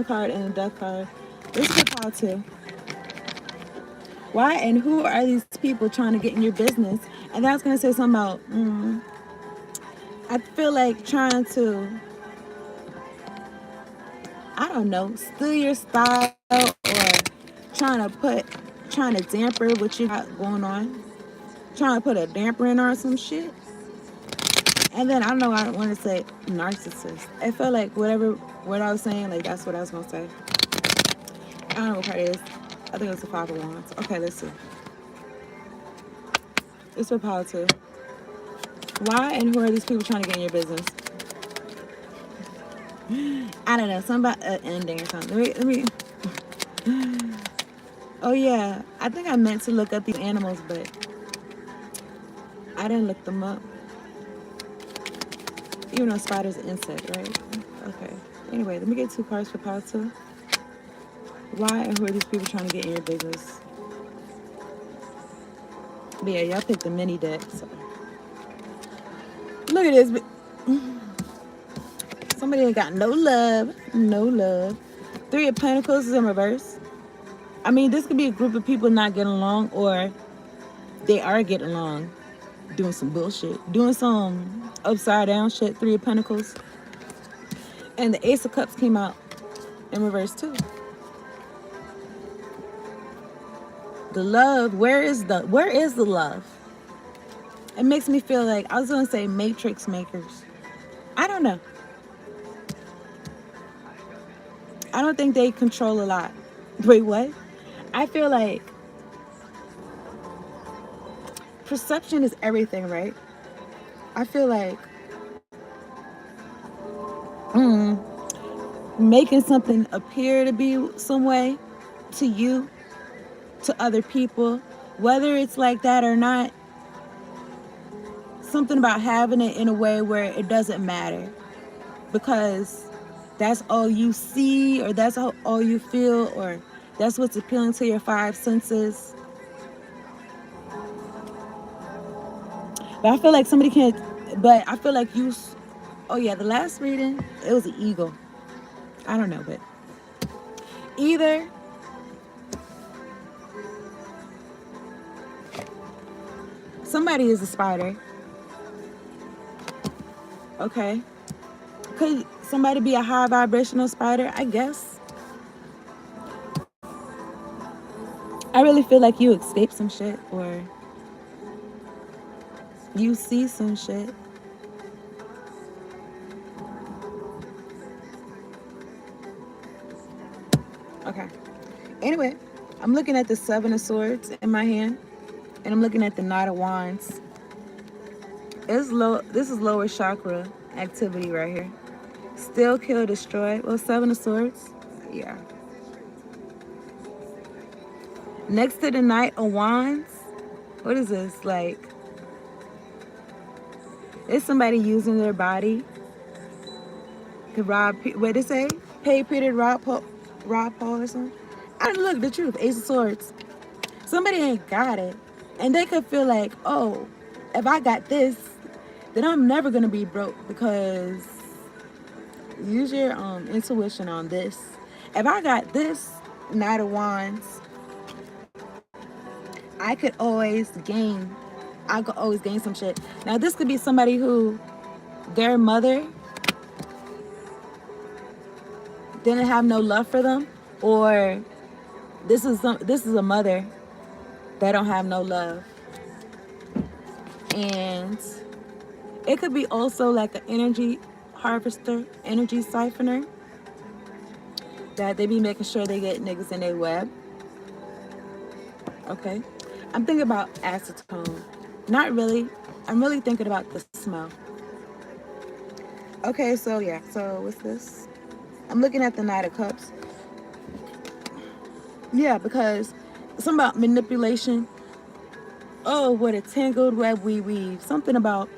Speaker 1: card and the death card, this is a call too. Why and who are these people trying to get in your business? And then I was gonna say something about. I feel like trying to, I don't know, steal your style or trying to damper what you got going on, trying to put a damper in on some shit. And then I don't know, I don't want to say narcissist. I feel like what I was saying, like that's what I was gonna say. I don't know what part it is. I think it's the 5 of Wands. Okay, let's see. It's for power too. Why and who are these people trying to get in your business? I don't know, something about an ending or something. Let me. Oh yeah, I think I meant to look up these animals, but I didn't look them up. Even though spider's an insect, right? Okay. Anyway, let me get 2 cards for power two. Why and who are these people trying to get in your business? But yeah, y'all picked the mini deck. So. Look at this. Somebody ain't got no love. No love. 3 of Pentacles is in reverse. I mean, this could be a group of people not getting along, or they are getting along, doing some bullshit, doing some upside down shit. 3 of Pentacles. And the Ace of Cups came out in reverse too. The love, where is the love? It makes me feel like, I was gonna say matrix makers. I don't know. I don't think they control a lot. Wait, what? I feel like perception is everything, right? I feel like making something appear to be some way to you, to other people, whether it's like that or not, something about having it in a way where it doesn't matter because that's all you see, or that's all you feel, or that's what's appealing to your 5 senses. But I feel like somebody can't, but I feel like oh yeah, the last reading, it was an eagle. I don't know, but either somebody is a spider. Okay. Could somebody be a high vibrational spider? I guess. I really feel like you escape some shit, or you see some shit. Okay. Anyway, I'm looking at the 7 of Swords in my hand, and I'm looking at the Knight of Wands. This is lower chakra activity right here. Still, kill, destroy. Well, 7 of Swords. Yeah. Next to the Knight of Wands, what is this? Like, it's somebody using their body to rob. What did it say? Pay Peter to rob Paul or something. I don't look the truth. Ace of Swords. Somebody ain't got it, and they could feel like, oh, if I got this, then I'm never gonna be broke, because use your intuition on this. If I got this Knight of Wands, I could always gain some shit. Now this could be somebody who their mother didn't have no love for them, or this is a mother that don't have no love. And it could be also like an energy harvester, energy siphoner, that they be making sure they get niggas in their web. Okay. I'm thinking about acetone. Not really. I'm really thinking about the smell. Okay, so yeah. So what's this? I'm looking at the Knight of Cups. Yeah, because something about manipulation. Oh, what a tangled web we weave. Something about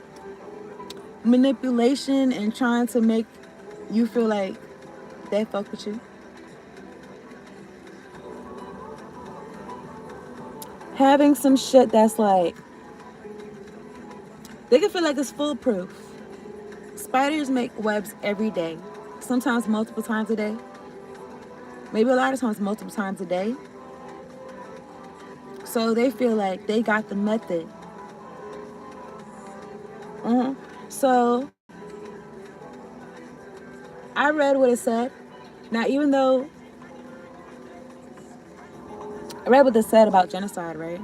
Speaker 1: manipulation and trying to make you feel like they fuck with you. Having some shit that's like, they can feel like it's foolproof. Spiders make webs every day, sometimes multiple times a day, maybe a lot of times multiple times a day. So they feel like they got the method. So I read what it said. Now, even though I read what it said about genocide, right?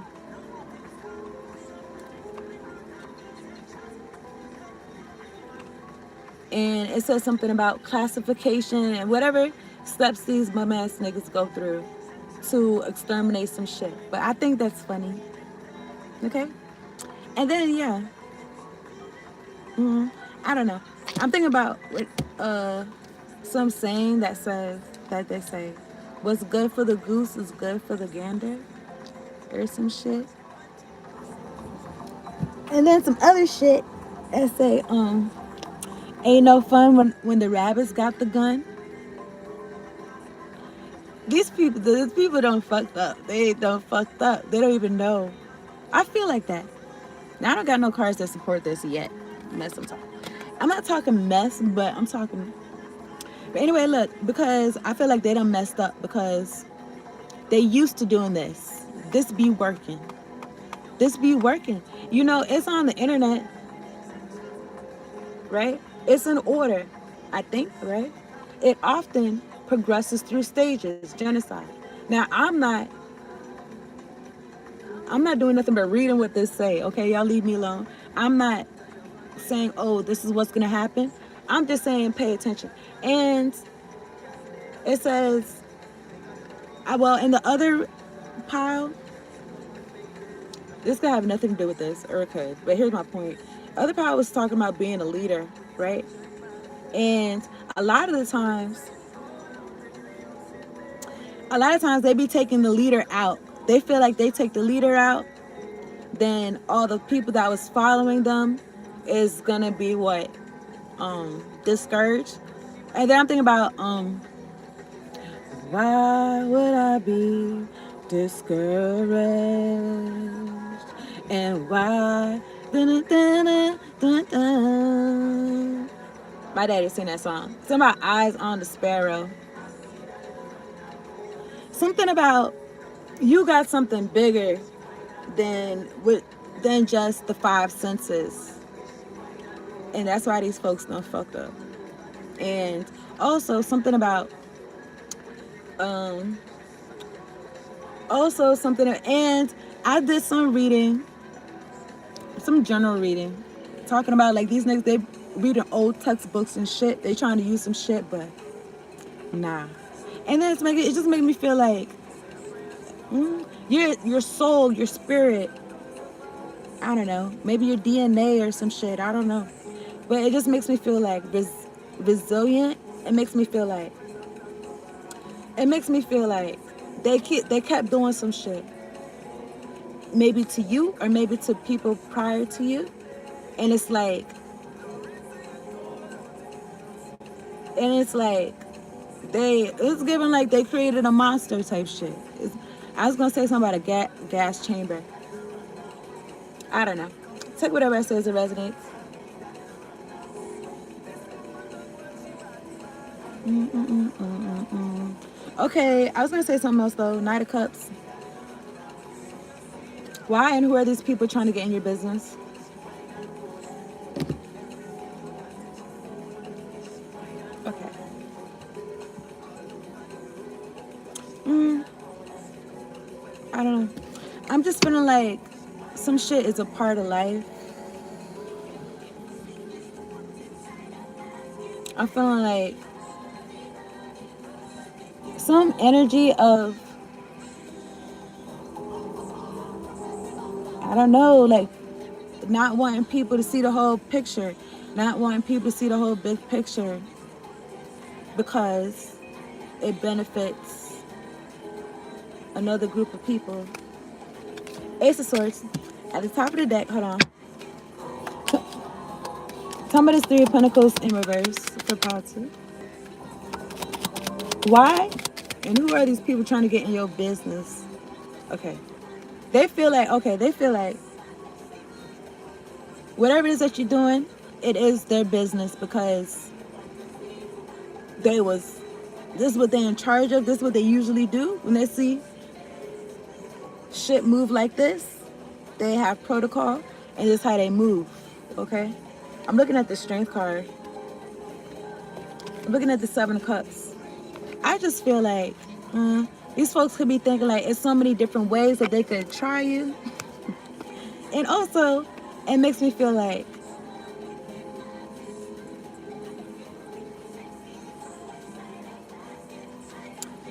Speaker 1: And it says something about classification and whatever steps these bum ass niggas go through to exterminate some shit. But I think that's funny. Okay? And then, yeah. I don't know. I'm thinking about some saying that says, that they say, what's good for the goose is good for the gander. Or some shit. And then some other shit that say, ain't no fun when the rabbits got the gun. These people don't fucked up. They don't fucked up. They don't even know. I feel like that. Now I don't got no cards that support this yet. Mess I'm talking. I'm not talking mess, but I'm talking. But anyway, look, because I feel like they done messed up because they used to doing this. This be working. This be working. You know, it's on the internet, right? It's in order, I think, right? It often progresses through stages, genocide. Now, I'm not doing nothing but reading what this say. Okay, y'all leave me alone. I'm not saying, oh, this is what's gonna happen. I'm just saying, pay attention. And it says, well, in the other pile, this could have nothing to do with this, or it could. But here's my point. The other pile was talking about being a leader, right? And a lot of times they be taking the leader out. They feel like they take the leader out, then all the people that was following them is gonna be what, discouraged. And then I'm thinking about why would I be discouraged, and why dun, dun, dun, dun, dun. My daddy sing that song. Something about eyes on the sparrow. Something about you got something bigger than just the five senses, and that's why these folks don't fuck up. And also something about and I did some reading, some journal reading, talking about like these niggas, they reading old textbooks and shit. They trying to use some shit, but nah. And then it just made me feel like your soul, your spirit, I don't know, maybe your DNA or some shit, I don't know. But it just makes me feel like resilient. It makes me feel like they kept doing some shit. Maybe to you or maybe to people prior to you. And it's like it's given like they created a monster type shit. I was gonna say something about a gas chamber. I don't know. Take whatever I say as it resonates. Okay, I was gonna say something else though. Knight of Cups. Why and who are these people trying to get in your business? Okay. I don't know. I'm just feeling like some shit is a part of life. I'm feeling like some energy of, I don't know, like not wanting people to see the whole picture, not wanting people to see the whole big picture because it benefits another group of people. Ace of Swords. At the top of the deck, hold on. Tell me this Three of Pentacles in reverse for pile 2. Why? And who are these people trying to get in your business? Okay. They feel like whatever it is that you're doing, it is their business because this is what they're in charge of. This is what they usually do when they see shit move like this. They have protocol, and this is how they move. Okay? I'm looking at the Strength card. I'm looking at the Seven of Cups. I just feel like these folks could be thinking like it's so many different ways that they could try you. And also, it makes me feel like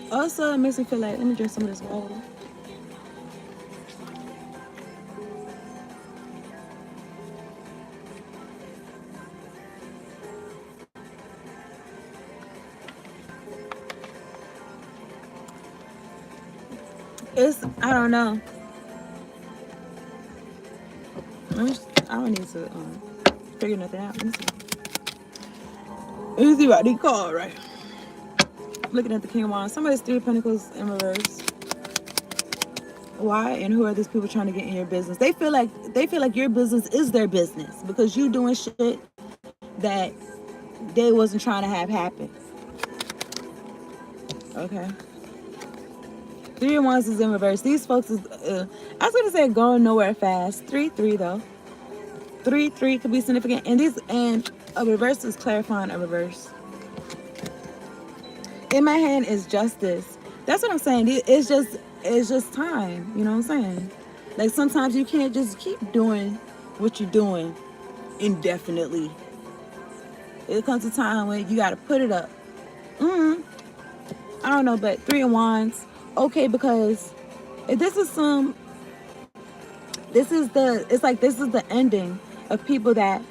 Speaker 1: let me drink some of this water. I don't know. I don't need to figure nothing out. Let me see what they call, right? I'm looking at the King of Wands. Somebody's Three of Pentacles in reverse. Why and who are these people trying to get in your business? They feel like your business is their business because you doing shit that they wasn't trying to have happen. Okay. Three of Wands is in reverse. These folks is, I was gonna say going nowhere fast. 3-3 though. 3-3 could be significant. And a reverse is clarifying a reverse. In my hand is justice. That's what I'm saying. It's just time. You know what I'm saying? Like sometimes you can't just keep doing what you're doing indefinitely. It comes a time when you gotta put it up. I don't know, but Three of Wands. Okay, because if this is the ending of people that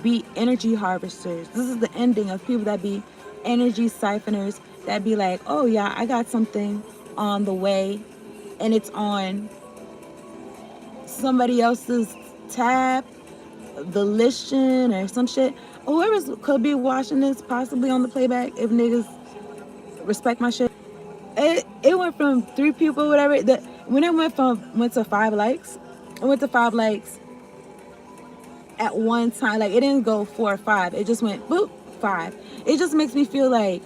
Speaker 1: be energy harvesters. This is the ending of people that be energy siphoners, that be like, oh yeah, I got something on the way and it's on somebody else's tab, volition or some shit. Whoever could be watching this, possibly on the playback, if niggas respect my shit. It went from 3 people, whatever. When it went to 5 likes, it went to 5 likes at one time. Like it didn't go 4 or 5. It just went boop 5. It just makes me feel like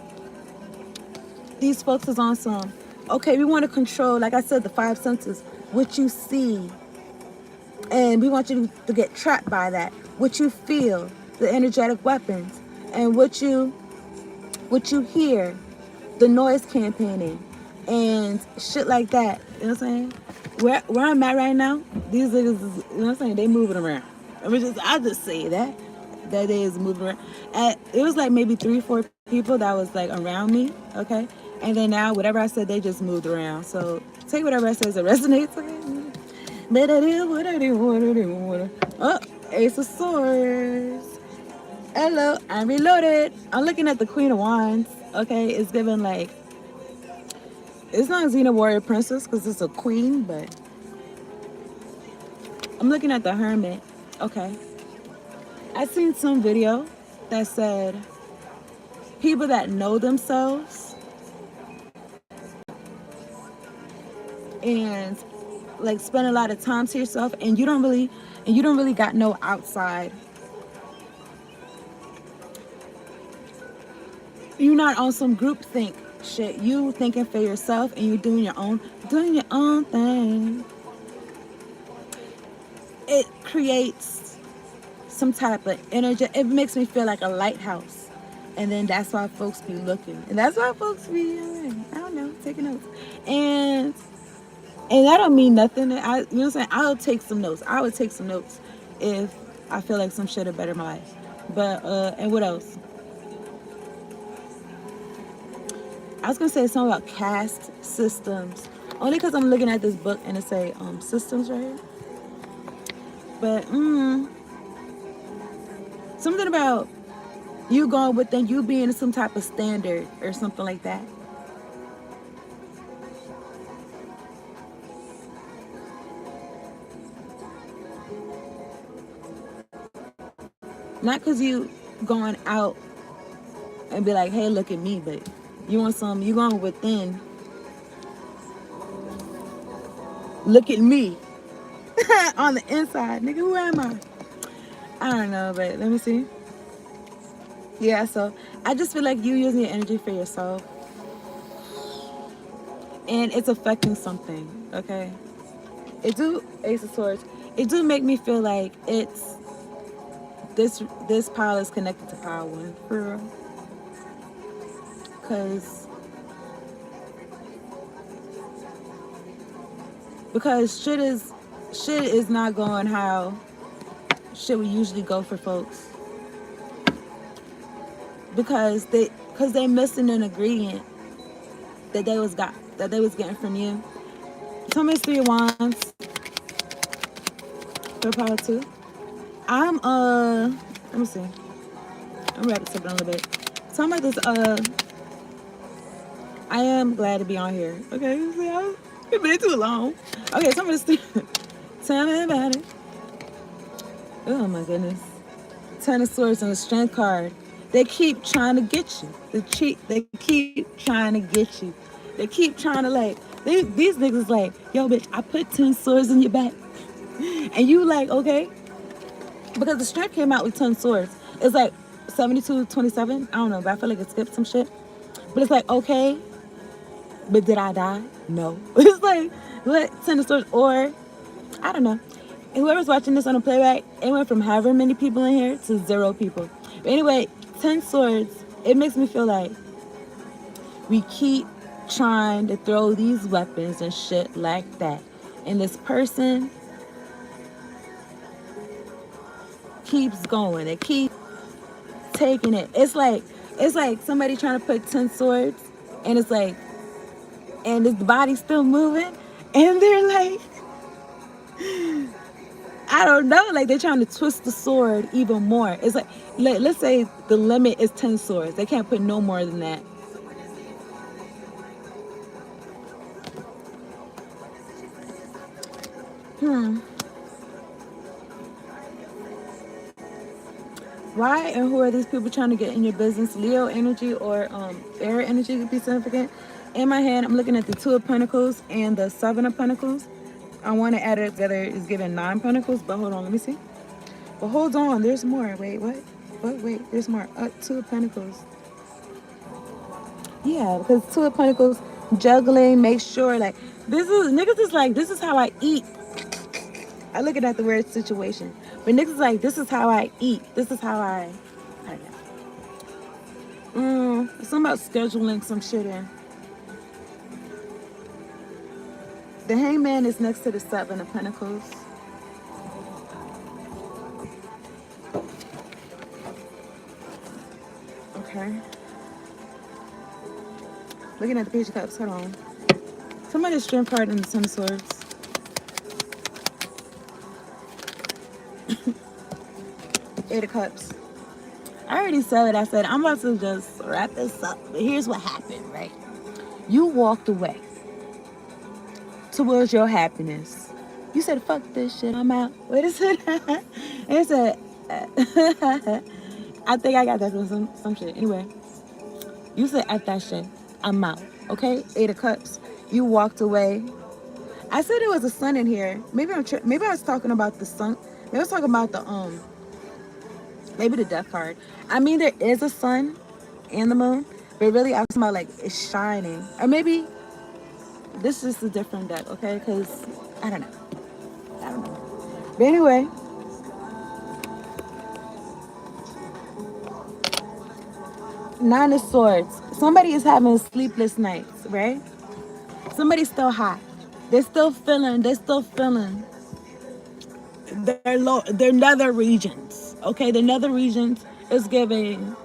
Speaker 1: these folks is on some. Okay, we want to control, like I said, the 5 senses. What you see, and we want you to get trapped by that. What you feel, the energetic weapons, and what you hear, the noise campaigning, and shit like that. You know what I'm saying? Where I'm at right now, these niggas is, you know what I'm saying, they moving around. I just say that they is moving around. And it was like maybe 3-4 people that was like around me, okay? And then now whatever I said, they just moved around. So take whatever I said as it resonates, okay? But I do what I do. Oh, Ace of Swords. Hello, I'm reloaded. I'm looking at the Queen of Wands. Okay, it's giving like, it's not Xena Warrior Princess because it's a queen, but I'm looking at the Hermit. Okay, I seen some video that said people that know themselves and like spend a lot of time to yourself, and you don't really got no outside. You're not on some group think shit. You thinking for yourself and you're doing your own thing. It creates some type of energy. It makes me feel like a lighthouse. And then that's why folks be looking. And that's why folks be, I don't know, taking notes. And that don't mean nothing. You know what I'm saying? I'll take some notes. I would take some notes if I feel like some shit would better my life. But, and what else? I was going to say something about caste systems. Only because I'm looking at this book and it say systems right here. But, something about you going within, you being some type of standard or something like that. Not because you going out and be like, hey, look at me, but you want some, you going within. Look at me. On the inside. Nigga, who am I? I don't know, but let me see. Yeah, so I just feel like you using your energy for yourself. And it's affecting something, okay? It do, Ace of Swords, it do make me feel like it's this pile is connected to pile one, for real. Because shit is not going how shit would usually go for folks. Because they missing an ingredient that they was getting from you. Tell me it's 3 of Wands for power 2. Let me see. I'm wrap this up in a little bit. Tell me this I am glad to be on here. Okay, it's been too long. Okay, tell me this. Tell me about it. Oh my goodness. 10 of Swords on the Strength card. They keep trying to get you. They keep trying to get you. They keep trying to like, these niggas like, yo bitch, I put 10 swords in your back. And you like, okay. Because the Strength came out with 10 swords. It's like 72-27. I don't know, but I feel like it skipped some shit. But it's like, okay. But did I die? No. It's like, what? 10 of Swords, or, I don't know. Whoever's watching this on a playback, it went from however many people in here to 0 people. But anyway, 10 swords, it makes me feel like we keep trying to throw these weapons and shit like that. And this person keeps going. They keep taking it. It's like somebody trying to put 10 swords and it's like, and the body's still moving and they're like, I don't know, like they're trying to twist the sword even more. It's like, let's say the limit is 10 swords. They can't put no more than that. Why and who are these people trying to get in your business? Leo energy or air energy could be significant. In my hand, I'm looking at the 2 of Pentacles and the 7 of Pentacles. I want to add it together. It's giving 9 Pentacles, but hold on, let me see. But hold on, there's more. Wait, what? But wait, there's more. 2 of Pentacles. Yeah, because 2 of Pentacles, juggling, make sure, like, niggas is like, this is how I eat. I look at the weird situation. But niggas is like, this is how I eat. This is how I don't know. Something about scheduling some shit in. The Hangman is next to the 7 of Pentacles. Okay. Looking at the Page of Cups. Hold on. Somebody's Strength card in the 10 of Swords. Eight of Cups. I already said what I said. I'm about to just wrap this up. But here's what happened, right? You walked away towards your happiness. You said, fuck this shit, I'm out. What is it? It said, I think I got that from some shit. Anyway, you said, F that shit, I'm out. Okay? 8 of Cups. You walked away. I said there was a sun in here. Maybe I was talking about the sun. Maybe I was talking about the maybe the Death card. I mean, there is a sun and the moon, but really I was talking about like it's shining. Or maybe this is a different deck, okay? Because I don't know. But anyway, Nine of Swords. Somebody is having sleepless nights, right? Somebody's still hot. They're still feeling their nether regions. Okay, the nether regions is giving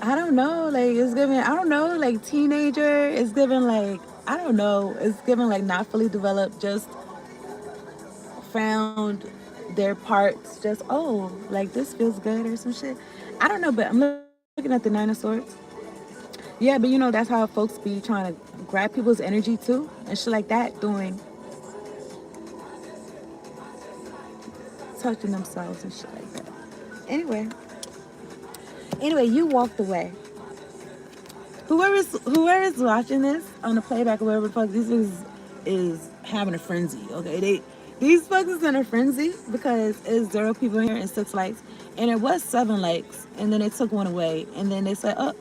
Speaker 1: I don't know, like it's giving, I don't know, like teenager. It's giving like, I don't know, it's giving like not fully developed, just found their parts, just, oh, like this feels good or some shit. I don't know, but I'm looking at the 9 of Swords. Yeah, but you know, that's how folks be trying to grab people's energy too and shit like that, doing touching themselves and shit like that. Anyway, you walked away. Whoever's watching this on the playback or whatever the fuck, this is having a frenzy. Okay, these folks is in a frenzy because it's 0 people in here and 6 likes, and it was 7 likes, and then they took one away, and then they said, oh,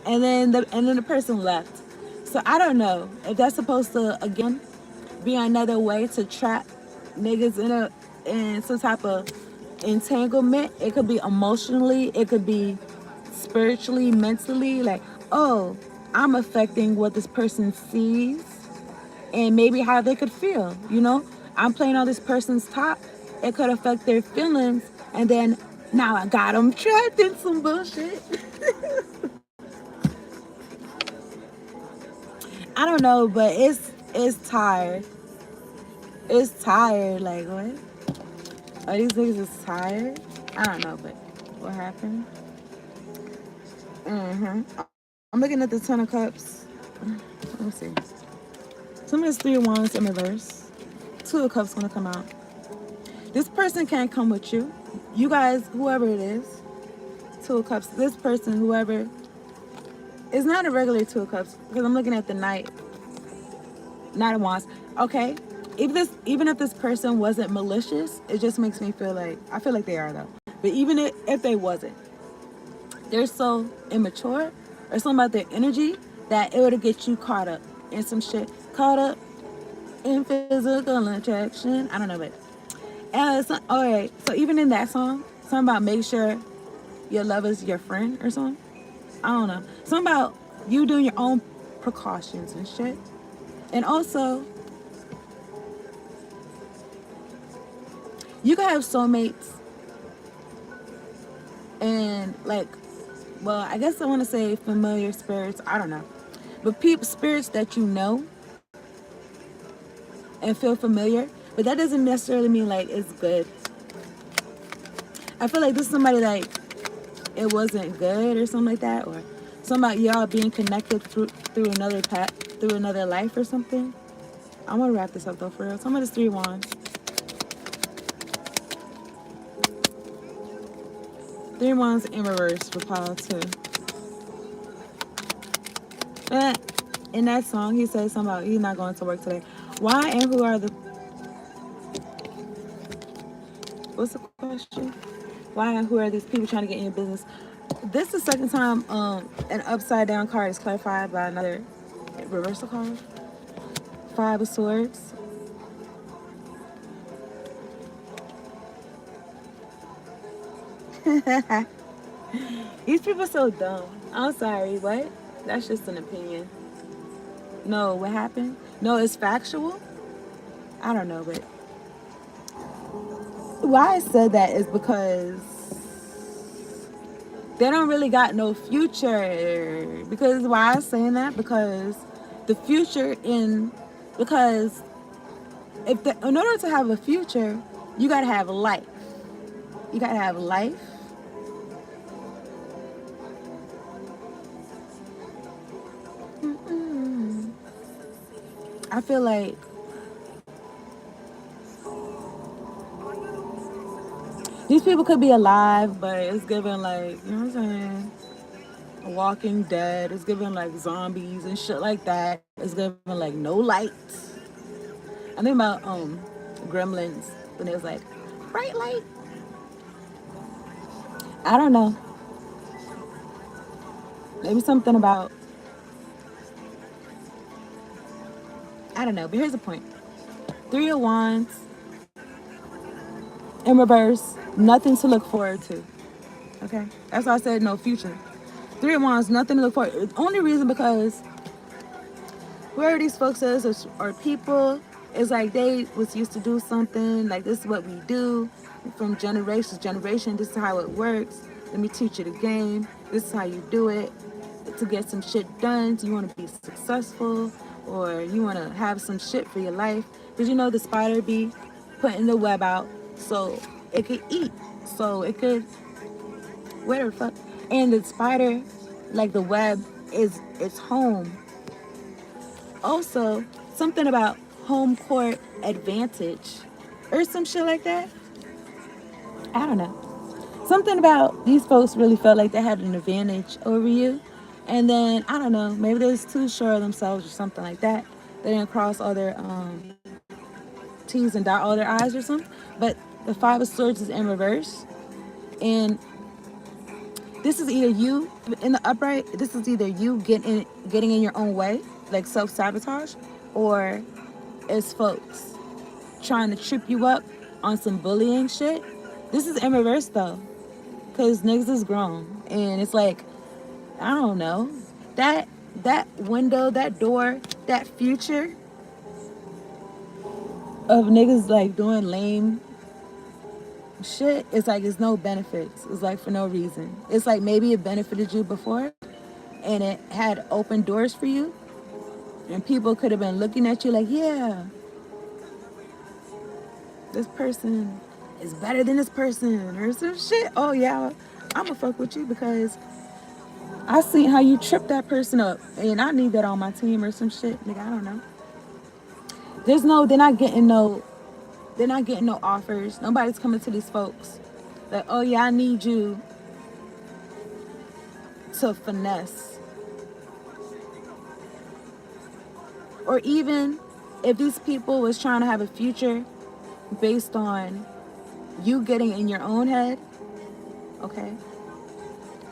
Speaker 1: and then the person left. So I don't know if that's supposed to again be another way to trap niggas in some type of entanglement. It could be emotionally, it could be spiritually, mentally, like, oh, I'm affecting what this person sees and maybe how they could feel, you know? I'm playing on this person's top. It could affect their feelings, and then now I got them trapped in some bullshit. I don't know, but it's tired. It's tired. Like, what? Are these niggas is tired? I don't know, but what happened? I'm looking at the 10 of cups. Let me see. Some of this 3 of wands in reverse. 2 of cups gonna come out. This person can't come with you. You guys, whoever it is, 2 of cups. This person, whoever, it's not a regular 2 of cups because I'm looking at the Knight of Wands. Okay, even if this person wasn't malicious, it just makes me feel like, I feel like they are though. But even if they wasn't, they're so immature or something about their energy that it would get you caught up in some shit. Caught up in physical attraction. I don't know, but all right. So even in that song, something about make sure your lover's your friend or something. I don't know. Something about you doing your own precautions and shit. And also, you can have soulmates and like, well, I guess I want to say familiar spirits. I don't know. But spirits that you know and feel familiar, but that doesn't necessarily mean like it's good. I feel like this is somebody like it wasn't good or something like that, or somebody y'all being connected through another path, through another life or something. I want to wrap this up though for real. Some of this 3 wands. 3 wands in reverse for pile 2. In that song, he says something about he's not going to work today. Why and who are the... What's the question? Why and who are these people trying to get in your business? This is the second time an upside down card is clarified by another reversal card. 5 of Swords. These people are so dumb. I'm sorry, what? That's just an opinion. No, what happened? No, it's factual. I don't know, but why I said that is because they don't really got no future. Because why I'm saying that? Because the future because in order to have a future, you gotta have life. You gotta have life. I feel like these people could be alive, but it's giving like, you know what I'm saying? Walking Dead. It's giving like zombies and shit like that. It's giving like no light. I think about Gremlins when it was like bright light. I don't know. Maybe something about, I don't know, but here's the point. 3 of Wands in reverse, nothing to look forward to. Okay? That's why I said no future. 3 of Wands, nothing to look forward to. The only reason because whoever these folks is or people, it's like they was used to do something, like this is what we do from generation to generation. This is how it works. Let me teach you the game. This is how you do it to get some shit done. Do you want to be successful, or you want to have some shit for your life? Because you know the spider be putting the web out so it could eat, so it could where the fuck. And the spider, like the web, is its home. Also, something about home court advantage or some shit like that. I don't know. Something about these folks really felt like they had an advantage over you. And then, I don't know, maybe they was too sure of themselves or something like that. They didn't cross all their T's and dot all their I's or something. But the Five of Swords is in reverse. And this is either you in the upright, this is either you getting in your own way, like self-sabotage, or it's folks trying to trip you up on some bullying shit. This is in reverse though, because niggas is grown. And it's like, I don't know, that window, that door, that future of niggas like doing lame shit, it's like it's no benefits. It's like for no reason. It's like maybe it benefited you before and it had open doors for you, and people could have been looking at you like, yeah, this person is better than this person or some shit. Oh yeah, I'ma fuck with you because I seen how you tripped that person up and I need that on my team or some shit. Nigga, I don't know. There's no, they're not getting no offers. Nobody's coming to these folks like, oh yeah, I need you to finesse. Or even if these people was trying to have a future based on you getting in your own head, okay?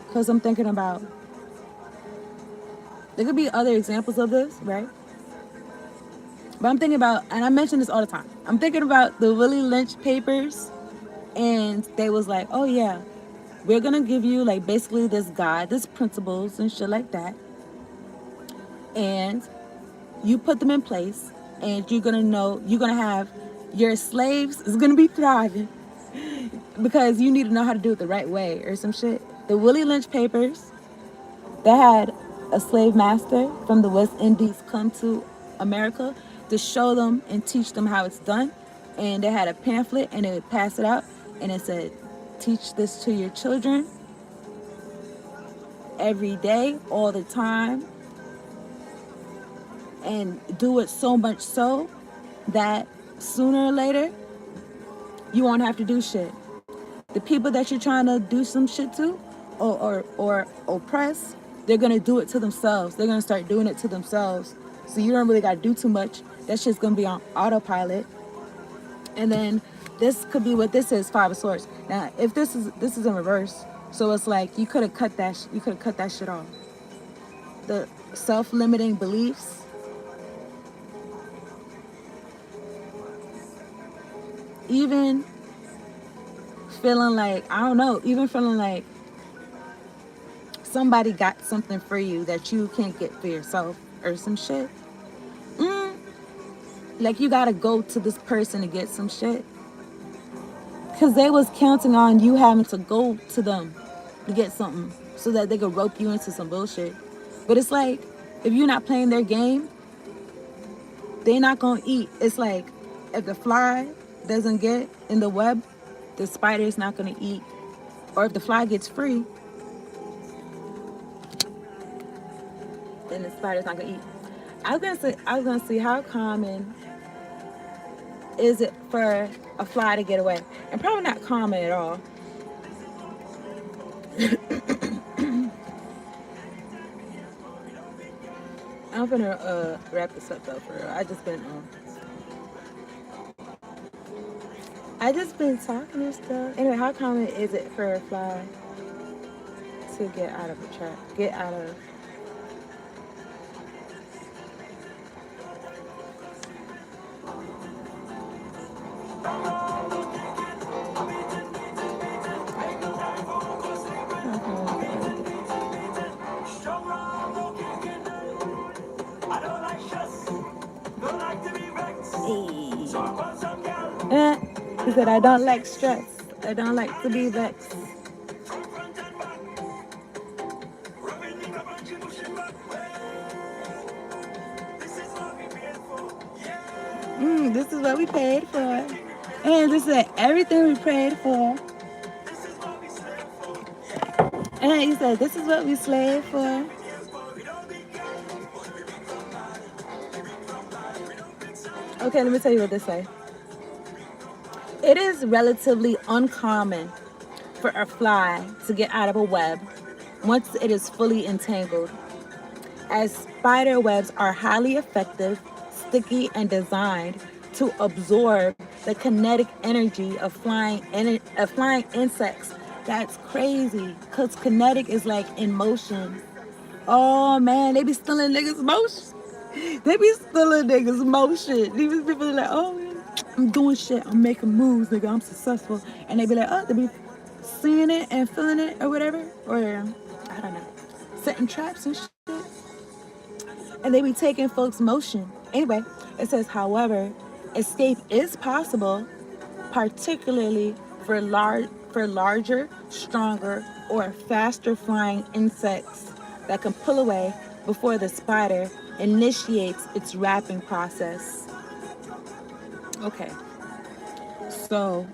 Speaker 1: Because I'm thinking about, there could be other examples of this, right? But I'm thinking about, and I mention this all the time, I'm thinking about the Willie Lynch papers, and they was like, oh yeah, we're gonna give you like basically this guide, this principles and shit like that, and you put them in place, and you're gonna have your slaves is gonna be thriving because you need to know how to do it the right way or some shit. The Willie Lynch papers, they had a slave master from the West Indies come to America to show them and teach them how it's done. And they had a pamphlet and they would pass it out and it said, teach this to your children every day, all the time, and do it so much so that sooner or later you won't have to do shit. The people that you're trying to do some shit to or oppress, they're gonna do it to themselves. They're gonna start doing it to themselves. So you don't really gotta do too much. That shit's gonna be on autopilot. And then this could be what this is, Five of Swords. Now, if this is in reverse, so it's like you could have cut that shit off. The self-limiting beliefs. Even feeling like, I don't know, even feeling like somebody got something for you that you can't get for yourself or some shit. Like you gotta go to this person to get some shit. Because they was counting on you having to go to them to get something so that they could rope you into some bullshit. But it's like, if you're not playing their game, they not gonna eat. It's like, if the fly doesn't get in the web, the spider's not gonna eat. Or if the fly gets free, then the spider's not gonna eat. I was gonna see how common is it for a fly to get away, and probably not common at all. I'm gonna wrap this up though for real. I just been talking and stuff. Anyway, how common is it for a fly to get out of a trap? Get out of. He said, I don't like stress. I don't like to be vexed. This is what we paid for. And this is everything we prayed for. And he said, this is what we slaved for. Okay, let me tell you what this say. It is relatively uncommon for a fly to get out of a web once it is fully entangled, as spider webs are highly effective, sticky, and designed to absorb the kinetic energy of flying insects. That's crazy, because kinetic is like in motion. Oh man, they be stealing niggas' motion. They be stealing niggas' motion. These people are like, oh, I'm doing shit. I'm making moves, nigga. I'm successful. And they be like, oh, they be seeing it and feeling it or whatever. Or, I don't know, setting traps and shit. And they be taking folks' motion. Anyway, it says, however, escape is possible, particularly for larger, stronger, or faster flying insects that can pull away before the spider initiates its wrapping process. Okay, so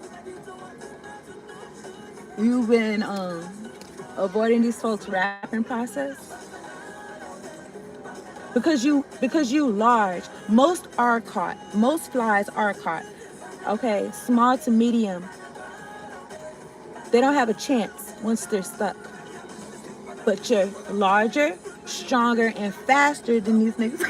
Speaker 1: you've been avoiding these folks' wrapping process because you large. Most are caught. Most flies are caught. Okay, small to medium, they don't have a chance once they're stuck. But you're larger, stronger, and faster than these niggas.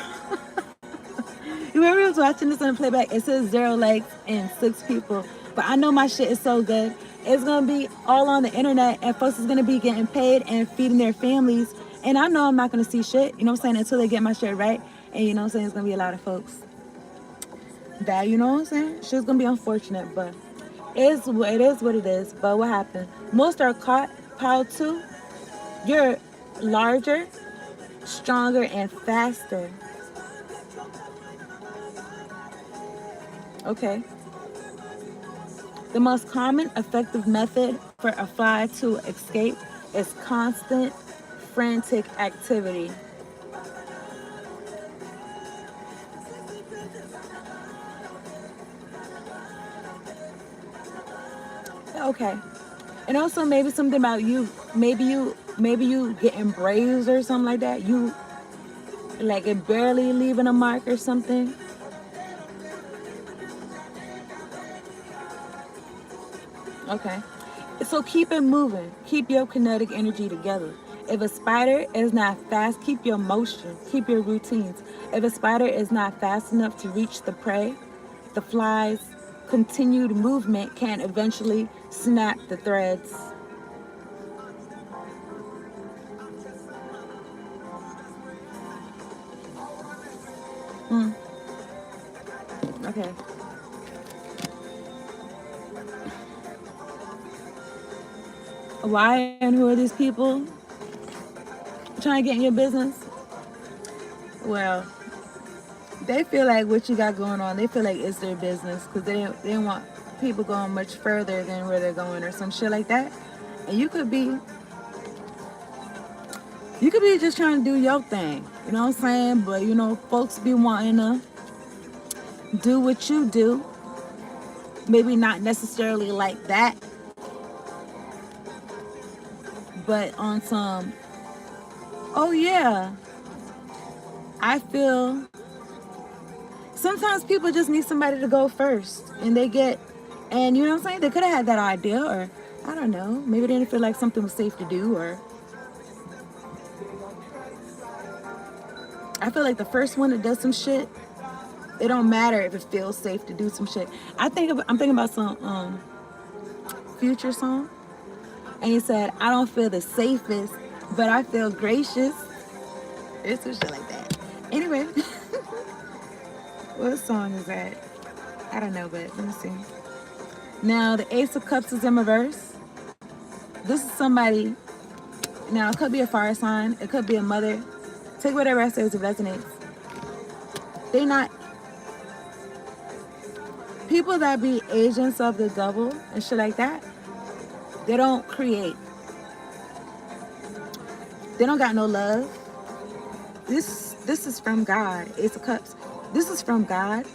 Speaker 1: You remember I was watching this on the playback? It says 0 legs and 6 people. But I know my shit is so good. It's going to be all on the internet, and folks is going to be getting paid and feeding their families. And I know I'm not going to see shit, you know what I'm saying, until they get my shit right. And you know what I'm saying, it's going to be a lot of folks that, you know what I'm saying, shit's going to be unfortunate, but it is what it is. But what happened? Most are caught. Pile 2, you're larger, stronger, and faster. Okay. The most common effective method for a fly to escape is constant, frantic activity. Okay. And also maybe something about you. Maybe you getting braids or something like that. You like it barely leaving a mark or something. Okay. So keep it moving. Keep your kinetic energy together. If a spider is not fast, keep your motion. Keep your routines. If a spider is not fast enough to reach the prey, the fly's continued movement can eventually snap the threads. Okay. Why and who are these people trying to get in your business? Well, they feel like what you got going on, they feel like it's their business because they don't want people going much further than where they're going or some shit like that. And you could be just trying to do your thing, you know what I'm saying? But you know, folks be wanting to do what you do, maybe not necessarily like that, but on some, oh yeah, I feel sometimes people just need somebody to go first, and and you know what I'm saying, they could have had that idea, or I don't know, maybe they didn't feel like something was safe to do, or I feel like the first one that does some shit, it don't matter if it feels safe to do some shit. I'm thinking about some Future song, and he said, I don't feel the safest, but I feel gracious. It's some shit like that. Anyway, what song is that? I don't know, but let me see. Now, the Ace of Cups is in reverse. This is somebody, now it could be a fire sign, it could be a mother. Take whatever I say as it resonates. They not, people that be agents of the devil and shit like that, they don't create. They don't got no love. This is from God. Ace of Cups. This is from God.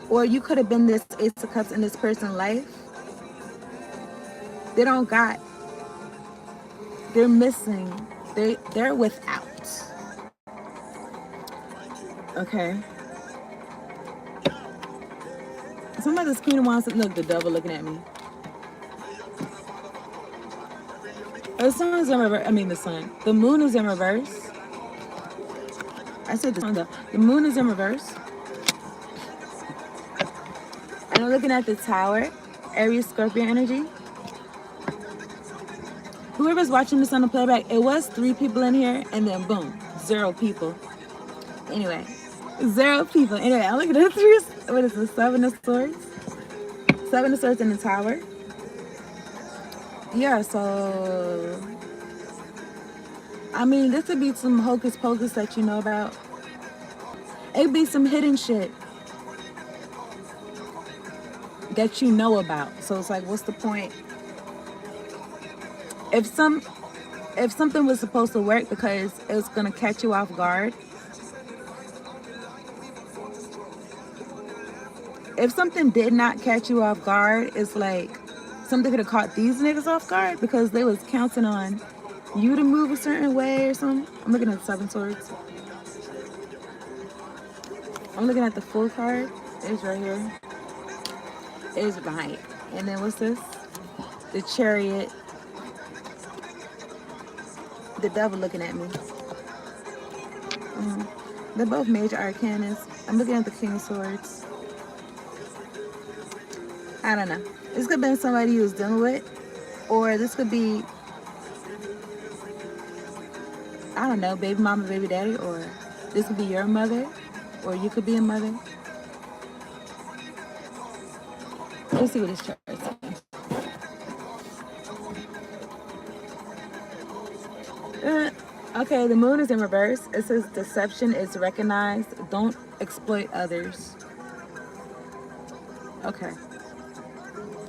Speaker 1: Or you could have been this Ace of Cups in this person's life. They don't got. They're missing. They're without. Okay. Some of this Queen of Wands, look, the devil looking at me. The sun is in reverse. I mean, the sun. The moon is in reverse. I said the sun, though. The moon is in reverse. And I'm looking at the tower. Aries, Scorpio energy. Whoever's watching this on the playback, it was 3 people in here, and then boom, 0 people. Anyway, 0 people. Anyway, I'm looking at the 3. What is this? 7 of Swords. 7 of Swords in the tower. Yeah, so I mean, this could be some hocus pocus that you know about. It could be some hidden shit that you know about. So it's like, what's the point? If something was supposed to work because it was gonna catch you off guard. If something did not catch you off guard, it's like something could have caught these niggas off guard because they was counting on you to move a certain way or something. I'm looking at 7 Swords. I'm looking at the Fool card. It's right here. It's behind. And then what's this? The Chariot. The devil looking at me. They're both major arcanas. I'm looking at the King of Swords. I don't know. This could have been somebody you was dealing with. Or this could be, I don't know, baby mama, baby daddy. Or this could be your mother. Or you could be a mother. Let's see what this chart is saying. Okay, the moon is in reverse. It says deception is recognized. Don't exploit others. Okay.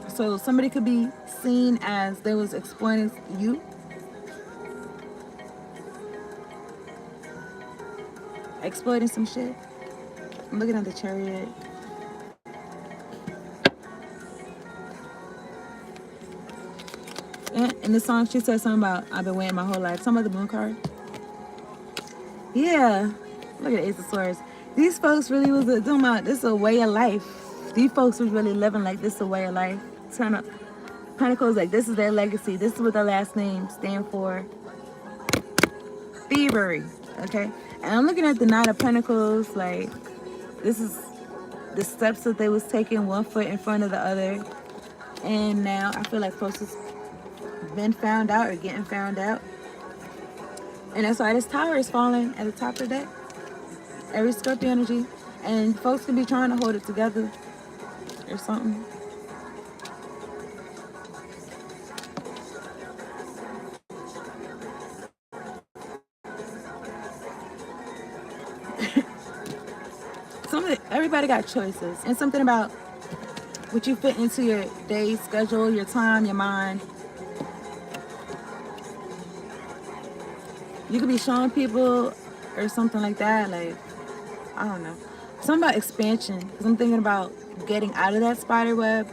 Speaker 1: So somebody could be seen as they was exploiting you. Exploiting some shit. I'm looking at the Chariot. In the song, she said something about, I've been waiting my whole life. Some of the moon card. Yeah. Look at the Ace of Swords. These folks really was talking about this is a way of life. These folks was really living like this is a way of life. Turn up. Pentacles, like this is their legacy. This is what their last name stand for. Thievery. Okay? And I'm looking at the Knight of Pentacles, like this is the steps that they was taking, one foot in front of the other. And now I feel like folks has been found out or getting found out. And that's why this tower is falling at the top of the deck. Every Scorpio energy. And folks could be trying to hold it together or something. Everybody got choices. And something about what you fit into your day schedule, your time, your mind. You could be showing people or something like that. Like, I don't know. Something about expansion. Because I'm thinking about getting out of that spider web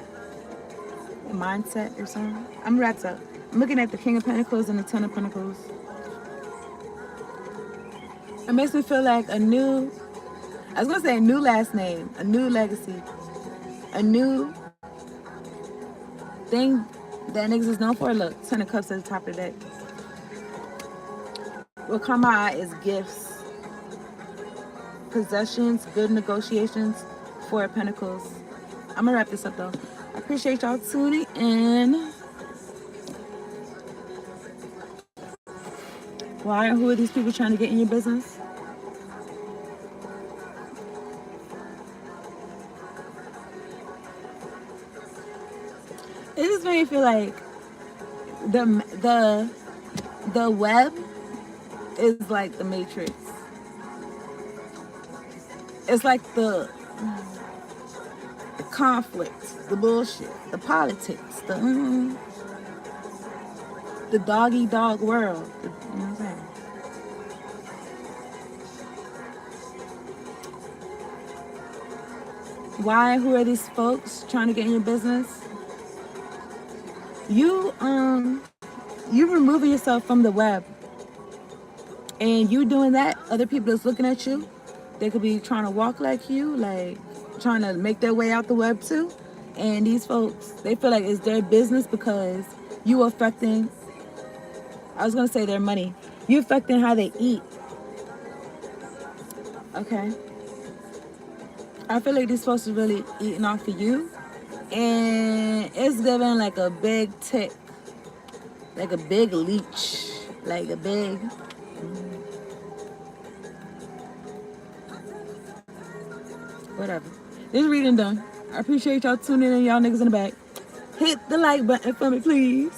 Speaker 1: mindset or something. I'm wrapped up. I'm looking at the King of Pentacles and the Ten of Pentacles. It makes me feel like a new, I was going to say a new last name, a new legacy, a new thing that niggas is known for. Look, Ten of Cups at the top of the deck. What come out is gifts, possessions, good negotiations, Four of Pentacles. I'm going to wrap this up though. I appreciate y'all tuning in. Why and who are these people trying to get in your business? It just made me feel like the web is like the Matrix. It's like the conflicts, the bullshit, the politics, the dog eat dog world. You know what I'm saying? Why? Who are these folks trying to get in your business? You removing yourself from the web, and you doing that. Other people that's looking at you, they could be trying to walk like you. Like, trying to make their way out the web too. And these folks, they feel like it's their business because you affecting, I was going to say their money. You affecting how they eat. Okay. I feel like these folks are really eating off of you. And it's giving like a big tick. Like a big leech. Like a big... whatever. This reading done. I appreciate y'all tuning in. Y'all niggas in the back. Hit the like button for me, please.